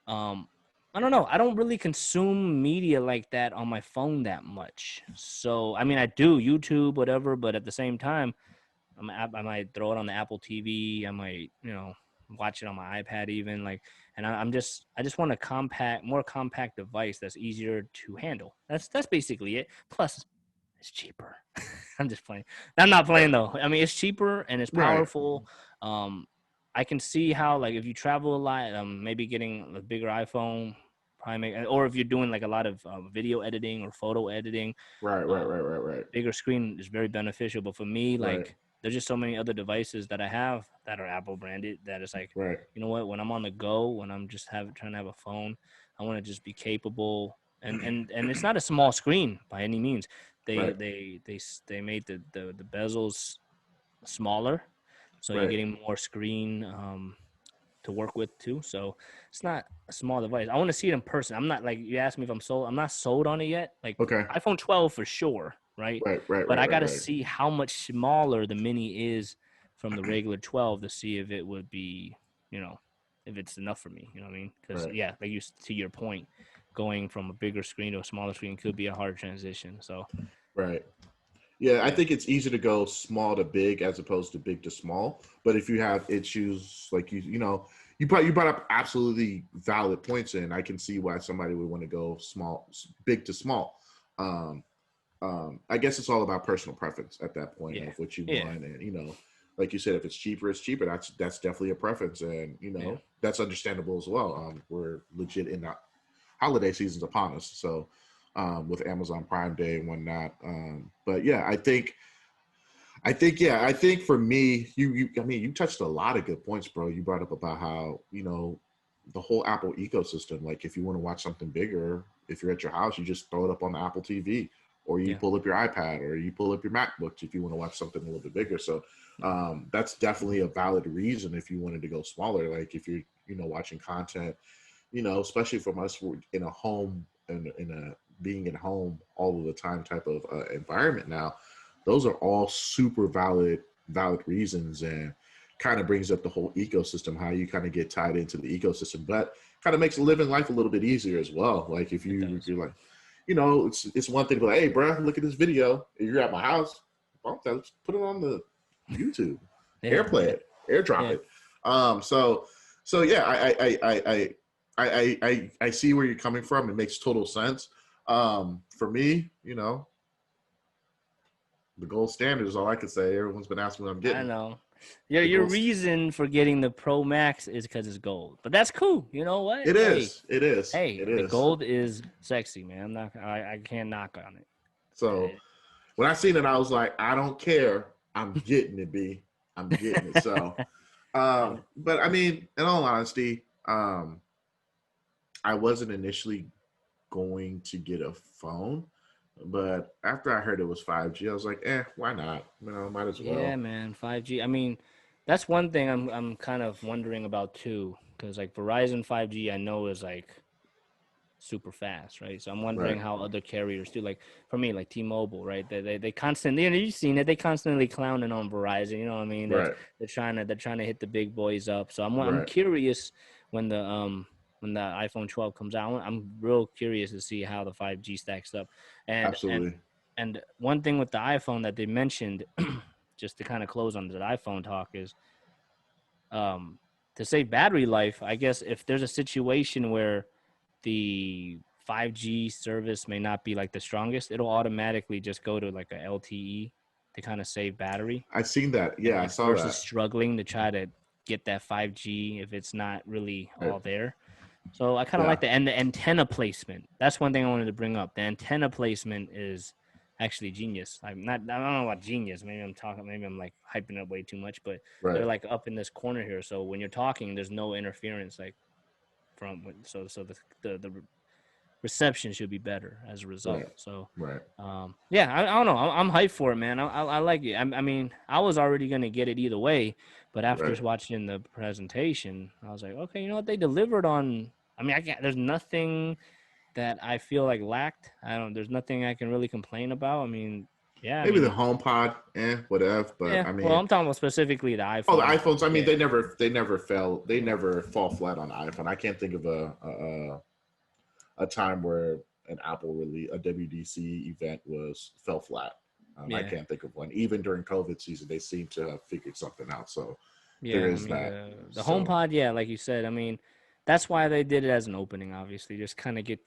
um, I don't know. I don't really consume media like that on my phone that much. So, I mean, I do YouTube, whatever, but at the same time, I might throw it on the Apple TV. I might, watch it on my iPad even. Like, and I just want a more compact device that's easier to handle. That's basically it. Plus, it's cheaper. I'm just playing. I'm not playing though. I mean, it's cheaper and it's Right. powerful. I can see how like if you travel a lot, maybe getting a bigger iPhone probably or if you're doing like a lot of video editing or photo editing, Right. Right. um, Right. Right. Right. bigger screen is very beneficial. But for me, Right. like there's just so many other devices that I have that are Apple branded that it's like, Right. you know what, when I'm on the go, when I'm just trying to have a phone, I want to just be capable. And it's not a small screen by any means. Right. They made the bezels smaller, so you're Right. getting more screen to work with too. So it's not a small device. I want to see it in person. I'm not like, you asked me if I'm sold. I'm not sold on it yet. Like Okay. iPhone 12 for sure, right? Right. Right. But Right. I got Right. to Right. see how much smaller the Mini is from the regular 12 to see if it would be, if it's enough for me. You know what I mean? Because Right. yeah, like to your point, going from a bigger screen to a smaller screen could be a hard transition. So Right. Yeah, I think it's easier to go small to big as opposed to big to small. But if you have issues like you brought up absolutely valid points, and I can see why somebody would want to go big to small. I guess it's all about personal preference at that point of what you want, and like you said, if it's cheaper, it's cheaper. That's definitely a preference, and that's understandable as well. We're legit in that holiday season's upon us, so. With Amazon Prime Day and whatnot. But yeah, I think for me, you touched a lot of good points, bro. You brought up about how, the whole Apple ecosystem, like if you want to watch something bigger, if you're at your house, you just throw it up on the Apple TV, or you pull up your iPad, or you pull up your MacBook if you want to watch something a little bit bigger. So that's definitely a valid reason if you wanted to go smaller. Like if you're, watching content, especially from us in a home and in a being at home all of the time type of environment now, those are all super valid reasons, and kind of brings up the whole ecosystem, how you kind of get tied into the ecosystem, but kind of makes living life a little bit easier as well. Like if you're like, it's one thing to be like, hey, bro, look at this video. You're at my house. Well, let's put it on the YouTube, AirPlay it, AirDrop it. So yeah, I see where you're coming from. It makes total sense. For me, the gold standard is all I can say. Everyone's been asking what I'm getting. I know. Your reason for getting the Pro Max is because it's gold, but that's cool. You know what? It is. The gold is sexy, man. I can't knock on it. So when I seen it, I was like, I don't care. I'm getting it, B. I'm getting it. So, but I mean, in all honesty, I wasn't initially going to get a phone, but after I heard it was 5G, I was like, why not? Might as well. Yeah, man, 5G. I mean, that's one thing I'm kind of wondering about too, because like Verizon 5G, I know is like super fast, right? So I'm wondering how other carriers do. Like for me, like T-Mobile, right? They constantly, you've seen it. They constantly clowning on Verizon. You know what I mean? They're trying to hit the big boys up. So I'm curious when the iPhone 12 comes out. I'm real curious to see how the 5G stacks up. And absolutely. And one thing with the iPhone that they mentioned, just to kind of close on the iPhone talk, is to save battery life. I guess if there's a situation where the 5G service may not be like the strongest, it'll automatically just go to like a LTE to kind of save battery. I've seen that. Yeah, I saw that. Versus struggling to try to get that 5G if it's not really all there. So I kind of like that. And the antenna placement. That's one thing I wanted to bring up. The antenna placement is actually genius. I don't know about genius. Maybe I'm like hyping up way too much, but they're like up in this corner here. So when you're talking, there's no interference so the reception should be better as a result. So I don't know. I'm hyped for it, man. I like it. I mean, I was already gonna get it either way, but after watching the presentation, I was like, okay, you know what? They delivered on. I mean, there's nothing that I feel like lacked. There's nothing I can really complain about. I mean, maybe the HomePod, whatever. But I mean, well, I'm talking about specifically the iPhone. Oh, the iPhones. I mean, they never fall flat on iPhone. I can't think of a time where a WDC event fell flat. I can't think of one. Even during COVID season, they seem to have figured something out. So there is that. The HomePod, like you said. I mean, that's why they did it as an opening. Obviously, just kind of get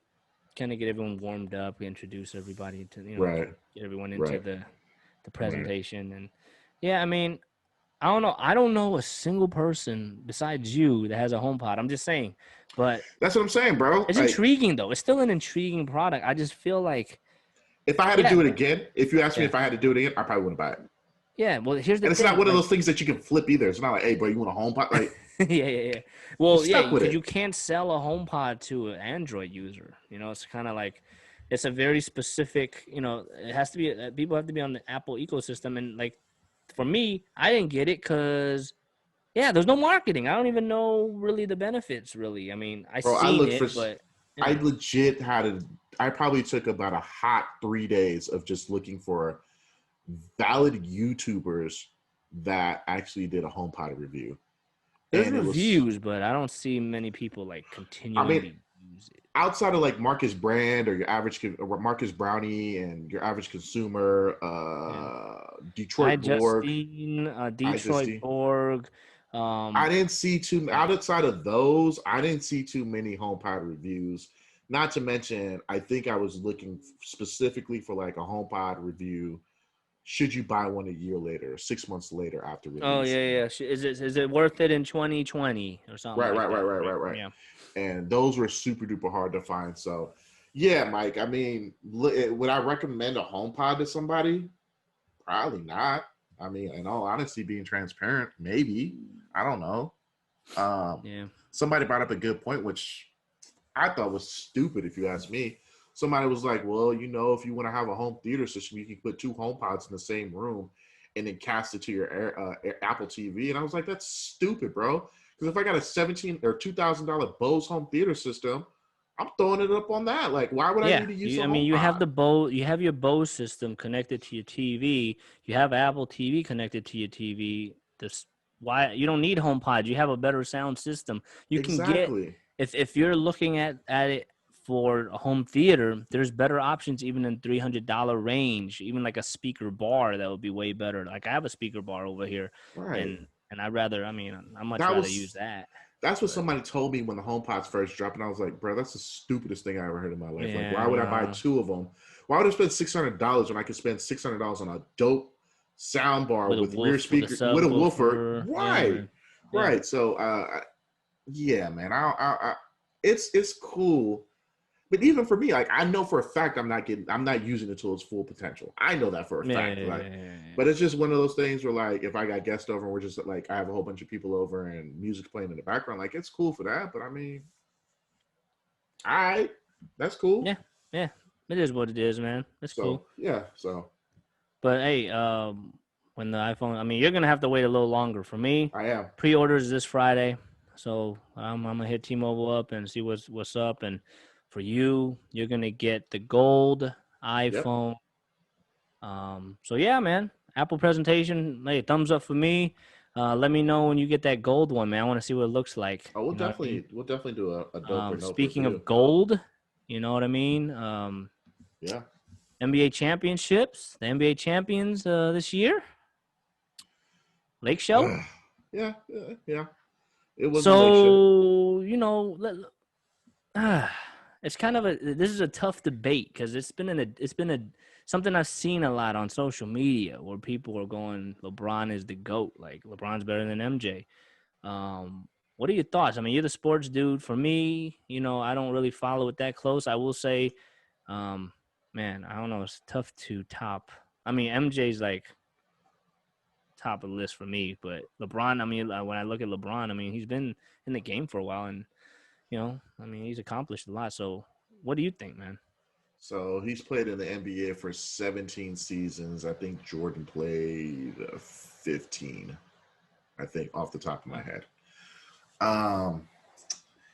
everyone warmed up, introduce everybody to get everyone into the presentation, and I mean, I don't know. I don't know a single person besides you that has a HomePod. I'm just saying, but that's what I'm saying, bro. It's intriguing though. It's still an intriguing product. I just feel like if I had to do it again, if you asked me if I had to do it again, I probably wouldn't buy it. Yeah. Well, here's the And it's thing. not one of Like, those things that you can flip either. It's not like, hey, bro, you want a HomePod? Like, yeah. you're Well, yeah, stuck with because it. you can't sell a HomePod to an Android user. You know, it's kind of like it's a very specific. You know, it has to be people have to be on the Apple ecosystem, and like for me, I didn't get it because yeah, there's no marketing. I don't even know really the benefits. Really, I mean, I Bro, seen it, but I yeah. legit I probably took about a hot 3 days of just looking for valid YouTubers that actually did a HomePod review. There's And it was, reviews, but I don't see many people like I continuing mean, to use it. outside of like Marcus Brand or your average or Marcus Brownie and your average consumer, Yeah. I Detroit Borg, Justine, I just Detroit Borg. I Um, didn't see too outside of those. I didn't see too many HomePod reviews. Not to mention, I think I was looking specifically for like a HomePod review. Should you buy one a year later, 6 months later after oh release? yeah, yeah. Is it worth it in 2020 or something Right, like right, right, that? right, right, Right. right. Yeah. And those were super duper hard to find. So, yeah, Mike. I mean, would I recommend a HomePod to somebody? Probably not. I mean, in all honesty, being transparent, maybe. I don't know. Um, Yeah. Somebody brought up a good point, which I thought was stupid, if you ask me. Somebody was like, well, if you want to have a home theater system, you can put two HomePods in the same room and then cast it to your Apple TV. And I was like, that's stupid, bro. Because if I got a $17 or $2,000 Bose home theater system, I'm throwing it up on that. Like, why would I Yeah. need to use a I mean, you have HomePod? you have your Bose system connected to your TV. You have Apple TV connected to your TV. This why you don't need HomePod. You have a better sound system. You can get Exactly. if you're looking at it for a home theater, there's better options even in $300 range. Even like a speaker bar that would be way better. Like I have a speaker bar over here, Right. and I mean, I much That rather use was that. That's what But somebody told me when the HomePods first dropped, and I was like, "Bro, that's the stupidest thing I ever heard in my life. Like, why yeah, would I buy no, two of them? Why would I spend $600 when I could spend $600 on a dope sound bar with a with rear woof with a speaker with a woofer? subwoofer, yeah, Right, man, yeah. right. So, yeah, man, it's cool. But even for me, like I know for a fact I'm not using it to its full potential. I know that for a Yeah, fact. yeah, Like, yeah, yeah. but it's just one of those things where like if I got guests over and we're just like I have a whole bunch of people over and music playing in the background, like it's cool for that. But I mean, all right, that's cool. Yeah, yeah. It is what it is, man. It's So cool. yeah, so But hey, when the iPhone, I mean, you're gonna have to wait a little longer. For me, I am. pre-orders this Friday, so I'm gonna hit T-Mobile up and see what's up. And for you, you're gonna get the gold Yep. iPhone. So yeah, man. Apple presentation, hey, thumbs up for me. Let me know when you get that gold one, man. I want to see what it looks like. Oh, You know what I mean? we'll definitely do a dope or nope Speaking review. of gold, you know what I mean? Yeah. NBA championships, the NBA champions this year, Lake Show. Yeah. It was a late show. So it's kind of this is a tough debate because it's been a something I've seen a lot on social media where people are going LeBron is the GOAT, like LeBron's better than MJ. What are your thoughts? I mean, you're the sports dude. For me, I don't really follow it that close. I will say, um, man, I don't know. It's tough to top. I mean, MJ's like top of the list for me, but LeBron. I mean, when I look at LeBron, I mean, he's been in the game for a while, and I mean, he's accomplished a lot. So, what do you think, man? So he's played in the NBA for 17 seasons. I think Jordan played 15. I think off the top of my head.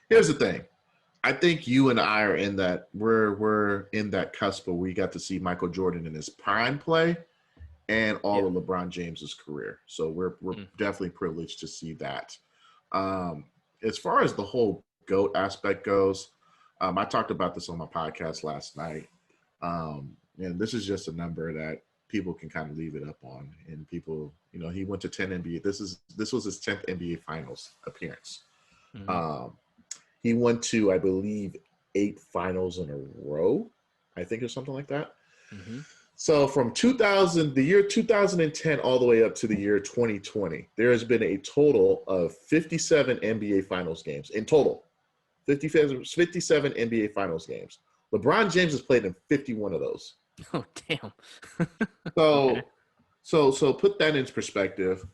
Here's the thing. I think you and I are in that we're in that cusp where we got to see Michael Jordan in his prime play and all of LeBron James's career. So we're definitely privileged to see that. As far as the whole GOAT aspect goes, I talked about this on my podcast last night. And this is just a number that people can kind of leave it up on. And people, he went to 10 NBA. This was his 10th NBA Finals appearance. Mm-hmm. He went to, I believe, 8 finals in a row, I think, or something like that. Mm-hmm. So from the year 2010 all the way up to the year 2020, there has been a total of 57 NBA Finals games in total. 57 NBA Finals games. LeBron James has played in 51 of those. Oh, damn. So Okay. So put that in perspective.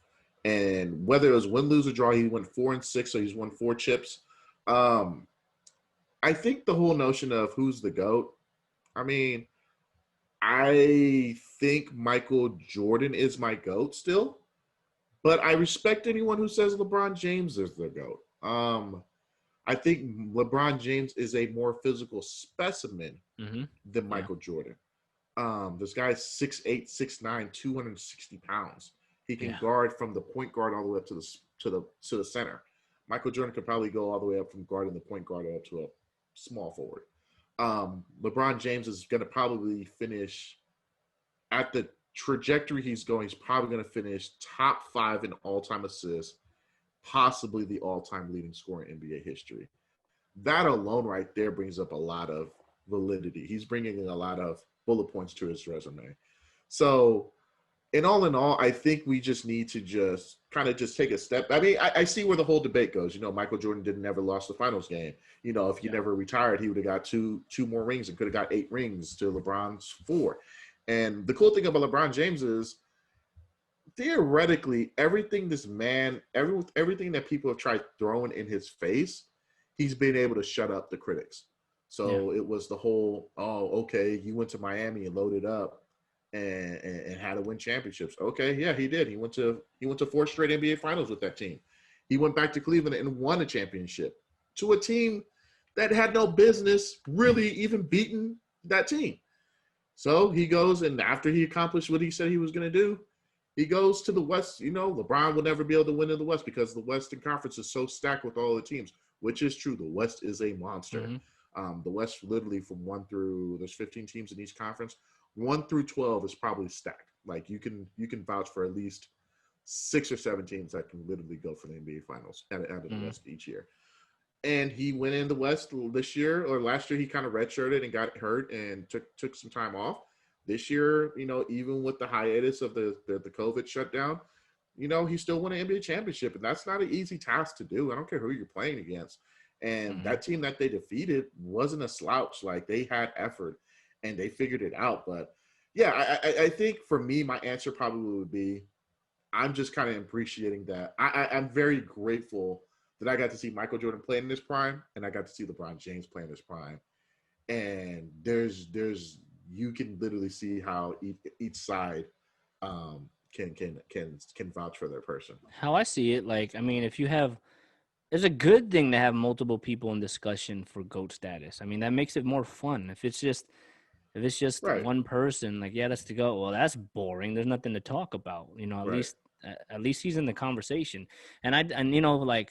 And whether it was win, lose, or draw, he went 4-6, so he's won 4 chips. I think the whole notion of who's the GOAT, I mean, I think Michael Jordan is my GOAT still, but I respect anyone who says LeBron James is the GOAT. I think LeBron James is a more physical specimen than Michael Jordan. This guy's 6'8", 6'9", 260 pounds. He can guard from the point guard all the way up to the center. Michael Jordan could probably go all the way up from guarding the point guard up to a small forward. LeBron James is going to probably finish at the trajectory he's going. He's probably going to finish top 5 in all-time assists, possibly the all-time leading scorer in NBA history. That alone right there brings up a lot of validity. He's bringing a lot of bullet points to his resume. So in all, I think we just need to just kind of just take a step. I mean, I see where the whole debate goes. You know, Michael Jordan never lost the finals game. You know, if he never retired, he would have got two more rings and could have got 8 rings to LeBron's 4. And the cool thing about LeBron James is theoretically everything everything that people have tried throwing in his face, he's been able to shut up the critics. So it was the whole, okay, you went to Miami and loaded up and had to win championships. Okay, yeah, he did. He went to 4 straight NBA finals with that team. He went back to Cleveland and won a championship to a team that had no business really even beating that team. So he goes, and after he accomplished what he said he was going to do, he goes to the West. You know, LeBron will never be able to win in the West because the Western Conference is so stacked with all the teams, which is true. The West is a monster. The West literally from 1 through, there's 15 teams in each conference. 1 through 12 is probably stacked. Like you can vouch for at least 6 or 7 teams that can literally go for the NBA Finals out of the West each year. And he went in the West this year, or last year he kind of redshirted and got hurt and took some time off. This year, you know, even with the hiatus of the COVID shutdown, you know, he still won an NBA championship, and that's not an easy task to do. I don't care who you're playing against. And that team that they defeated wasn't a slouch. Like, they had effort and they figured it out. But yeah, I think for me, my answer probably would be, I'm just kind of appreciating that. I'm very grateful that I got to see Michael Jordan play in this prime, and I got to see LeBron James play in this prime. And there's you can literally see how each side can vouch for their person. How I see it, like, I mean, it's a good thing to have multiple people in discussion for GOAT status. I mean, that makes it more fun. If it's just Right. one person, like, yeah, that's the GOAT. Well, that's boring. There's nothing to talk about. You know, at least he's in the conversation. And you know, like,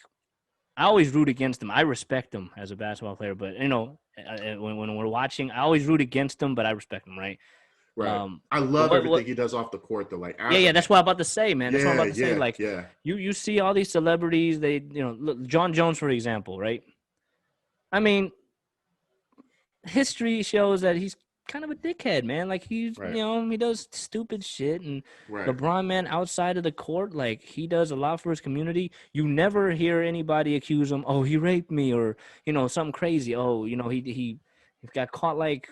I always root against him. I respect him as a basketball player, but you know, when we're watching, I always root against him, but I respect him, right? Right. I love everything he does off the court, though. Like, yeah, that's what I'm about to say, man. That's what I'm about to say. Like, yeah. you see all these celebrities. They, you know, look, John Jones, for example, right? I mean, history shows that he's kind of a dickhead, man. Like, he's, you know, he does stupid shit. And LeBron, man, outside of the court, like, he does a lot for his community. You never hear anybody accuse him, oh, he raped me, or, you know, something crazy. Oh, you know, he got caught, like,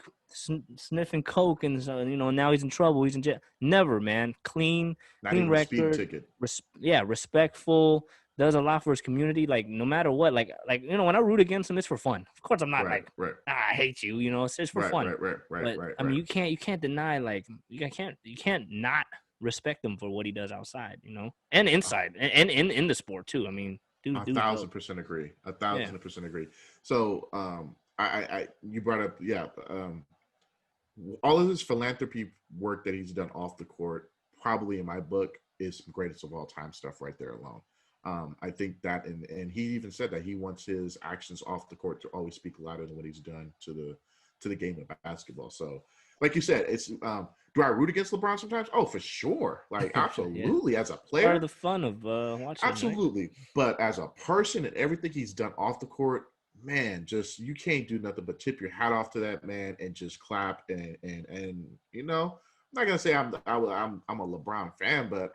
sniffing coke, and so, you know, now he's in trouble. He's in jail. Never, man. Clean record. Speed ticket. Respectful. Does a lot for his community. Like, no matter what. Like, you know, when I root against him, it's for fun. Of course, I'm not I hate you. You know, it's for fun. But I mean, you can't deny, like, you can't not respect him for what he does outside. You know, and inside, and in the sport too. I mean, dude, 1,000% agree. 1,000% agree. So, you brought up, all of his philanthropy work that he's done off the court, probably in my book, is some greatest of all time stuff right there alone. I think that, and he even said that he wants his actions off the court to always speak louder than what he's done to the game of basketball. So, like you said, it's do I root against LeBron sometimes? Oh, for sure. Like, absolutely. As a player, part of the fun of watching. Absolutely. Right? But as a person and everything he's done off the court, man, just, you can't do nothing but tip your hat off to that man and just clap and you know, I'm not gonna say I'm a LeBron fan, but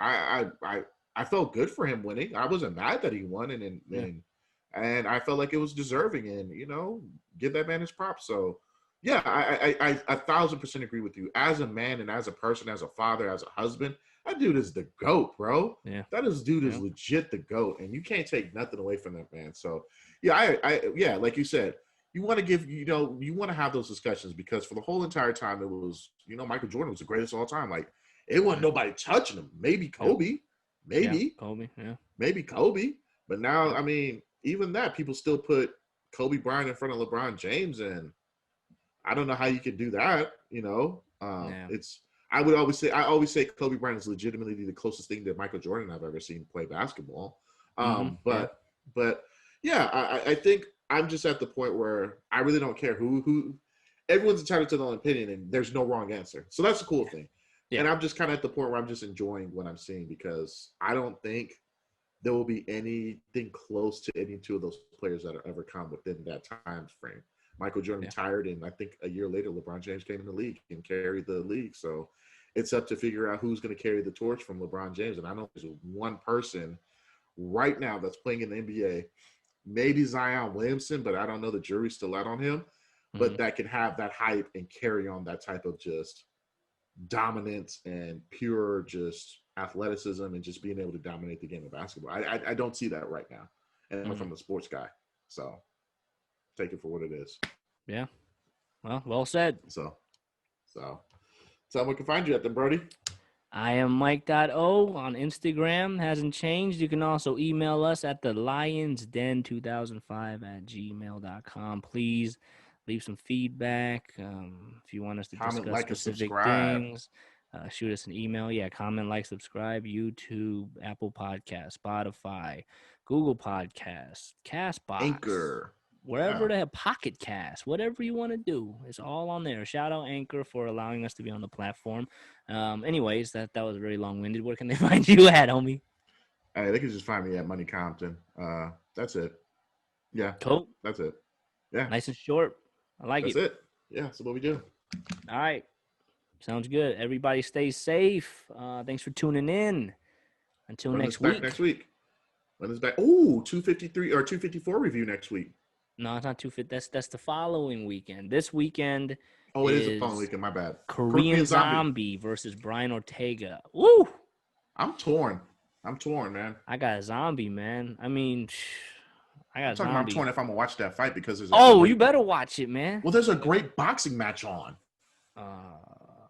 I felt good for him winning. I wasn't mad that he won, and I felt like it was deserving, and, you know, give that man his props. So yeah, I 1,000% agree with you. As a man and as a person, as a father, as a husband, That dude is the GOAT, bro. Yeah. That dude is Yeah. legit the GOAT, and you can't take nothing away from that man. So, yeah, yeah, like you said, you want to you want to have those discussions because for the whole entire time it was, Michael Jordan was the greatest of all time. Like, it wasn't nobody touching him. Maybe Kobe, maybe Kobe, yeah, maybe Kobe, but now, Yeah. I mean, even that people still put Kobe Bryant in front of LeBron James, and I don't know how you could do that. Yeah. It's I always say Kobe Bryant is legitimately the closest thing to Michael Jordan I've ever seen play basketball. But yeah, I think I'm just at the point where I really don't care who everyone's entitled to their own opinion, and there's no wrong answer. So that's a cool thing. Yeah. And I'm just kind of at the point where I'm just enjoying what I'm seeing because I don't think there will be anything close to any two of those players that are ever come within that time frame. Michael Jordan retired, and I think a year later, LeBron James came in the league and carried the league. So it's up to figure out who's going to carry the torch from LeBron James. And I know there's one person right now that's playing in the NBA, maybe Zion Williamson, but I don't know. The jury's still out on him. But that can have that hype and carry on that type of just dominance and pure just athleticism and just being able to dominate the game of basketball. I don't see that right now. And I'm from the sports guy. So take it for what it is. Yeah. Well said. So someone can find you at them, Brody. I am Mike.O on Instagram. Hasn't changed. You can also email us at the lionsden2005@gmail.com. Please leave some feedback. If you want us to Comment, discuss like, and specific subscribe. things, shoot us an email. Yeah, comment, like, subscribe. YouTube, Apple Podcasts, Spotify, Google Podcasts, Castbox, Anchor. wherever they have Pocket Cast, whatever you want to do, it's all on there. Shout out Anchor for allowing us to be on the platform. Anyways, that was very long-winded. Where can they find you at, homie? Hey, they can just find me at MoneyCompton. That's it. Yeah. Cool. That's it. Yeah. Nice and short. I like That's it. Yeah. That's what we do. All right. Sounds good. Everybody stay safe. Thanks for tuning in. Until Run next this back week. next week. Run this back. Oh, 253 or 254 review next week. No, it's not 250. That's the following weekend. This weekend Oh, it is the following weekend. My bad. Korean Zombie versus Brian Ortega. Woo! I'm torn, man. I got a zombie, man. I mean, I got I'm a talking zombie. about I'm torn if I'm gonna watch that fight because there's you better watch it, man. Well, there's a great boxing match on.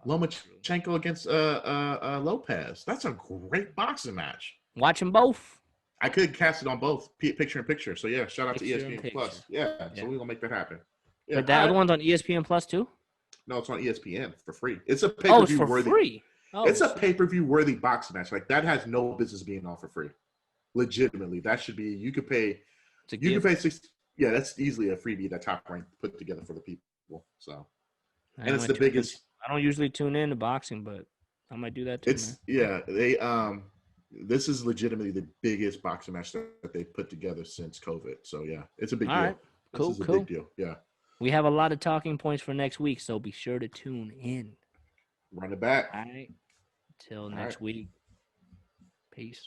Lomachenko against Lopez. That's a great boxing match. Watch them both. I could cast it on both, picture in picture. So yeah, shout out to Picture in ESPN Plus. picture. Yeah, so we're gonna make that happen. Yeah, But that other one's on ESPN Plus too? No, it's on ESPN for free. It's a It's pay-per-view for worthy. free. Oh, It's a pay-per-view worthy boxing match. Like that has no business being on for free. Legitimately, that should be. You could pay. You can pay $60. Yeah, that's easily a freebie that Top Rank put together for the people. So, and it's the biggest. I don't usually tune in to boxing, but I might do that too. It's they this is legitimately the biggest boxing match that they've put together since COVID. So yeah, it's a big deal. Right. Cool, This is a big deal. Yeah. We have a lot of talking points for next week, so be sure to tune in. Run it back. All right. Till next week. Peace.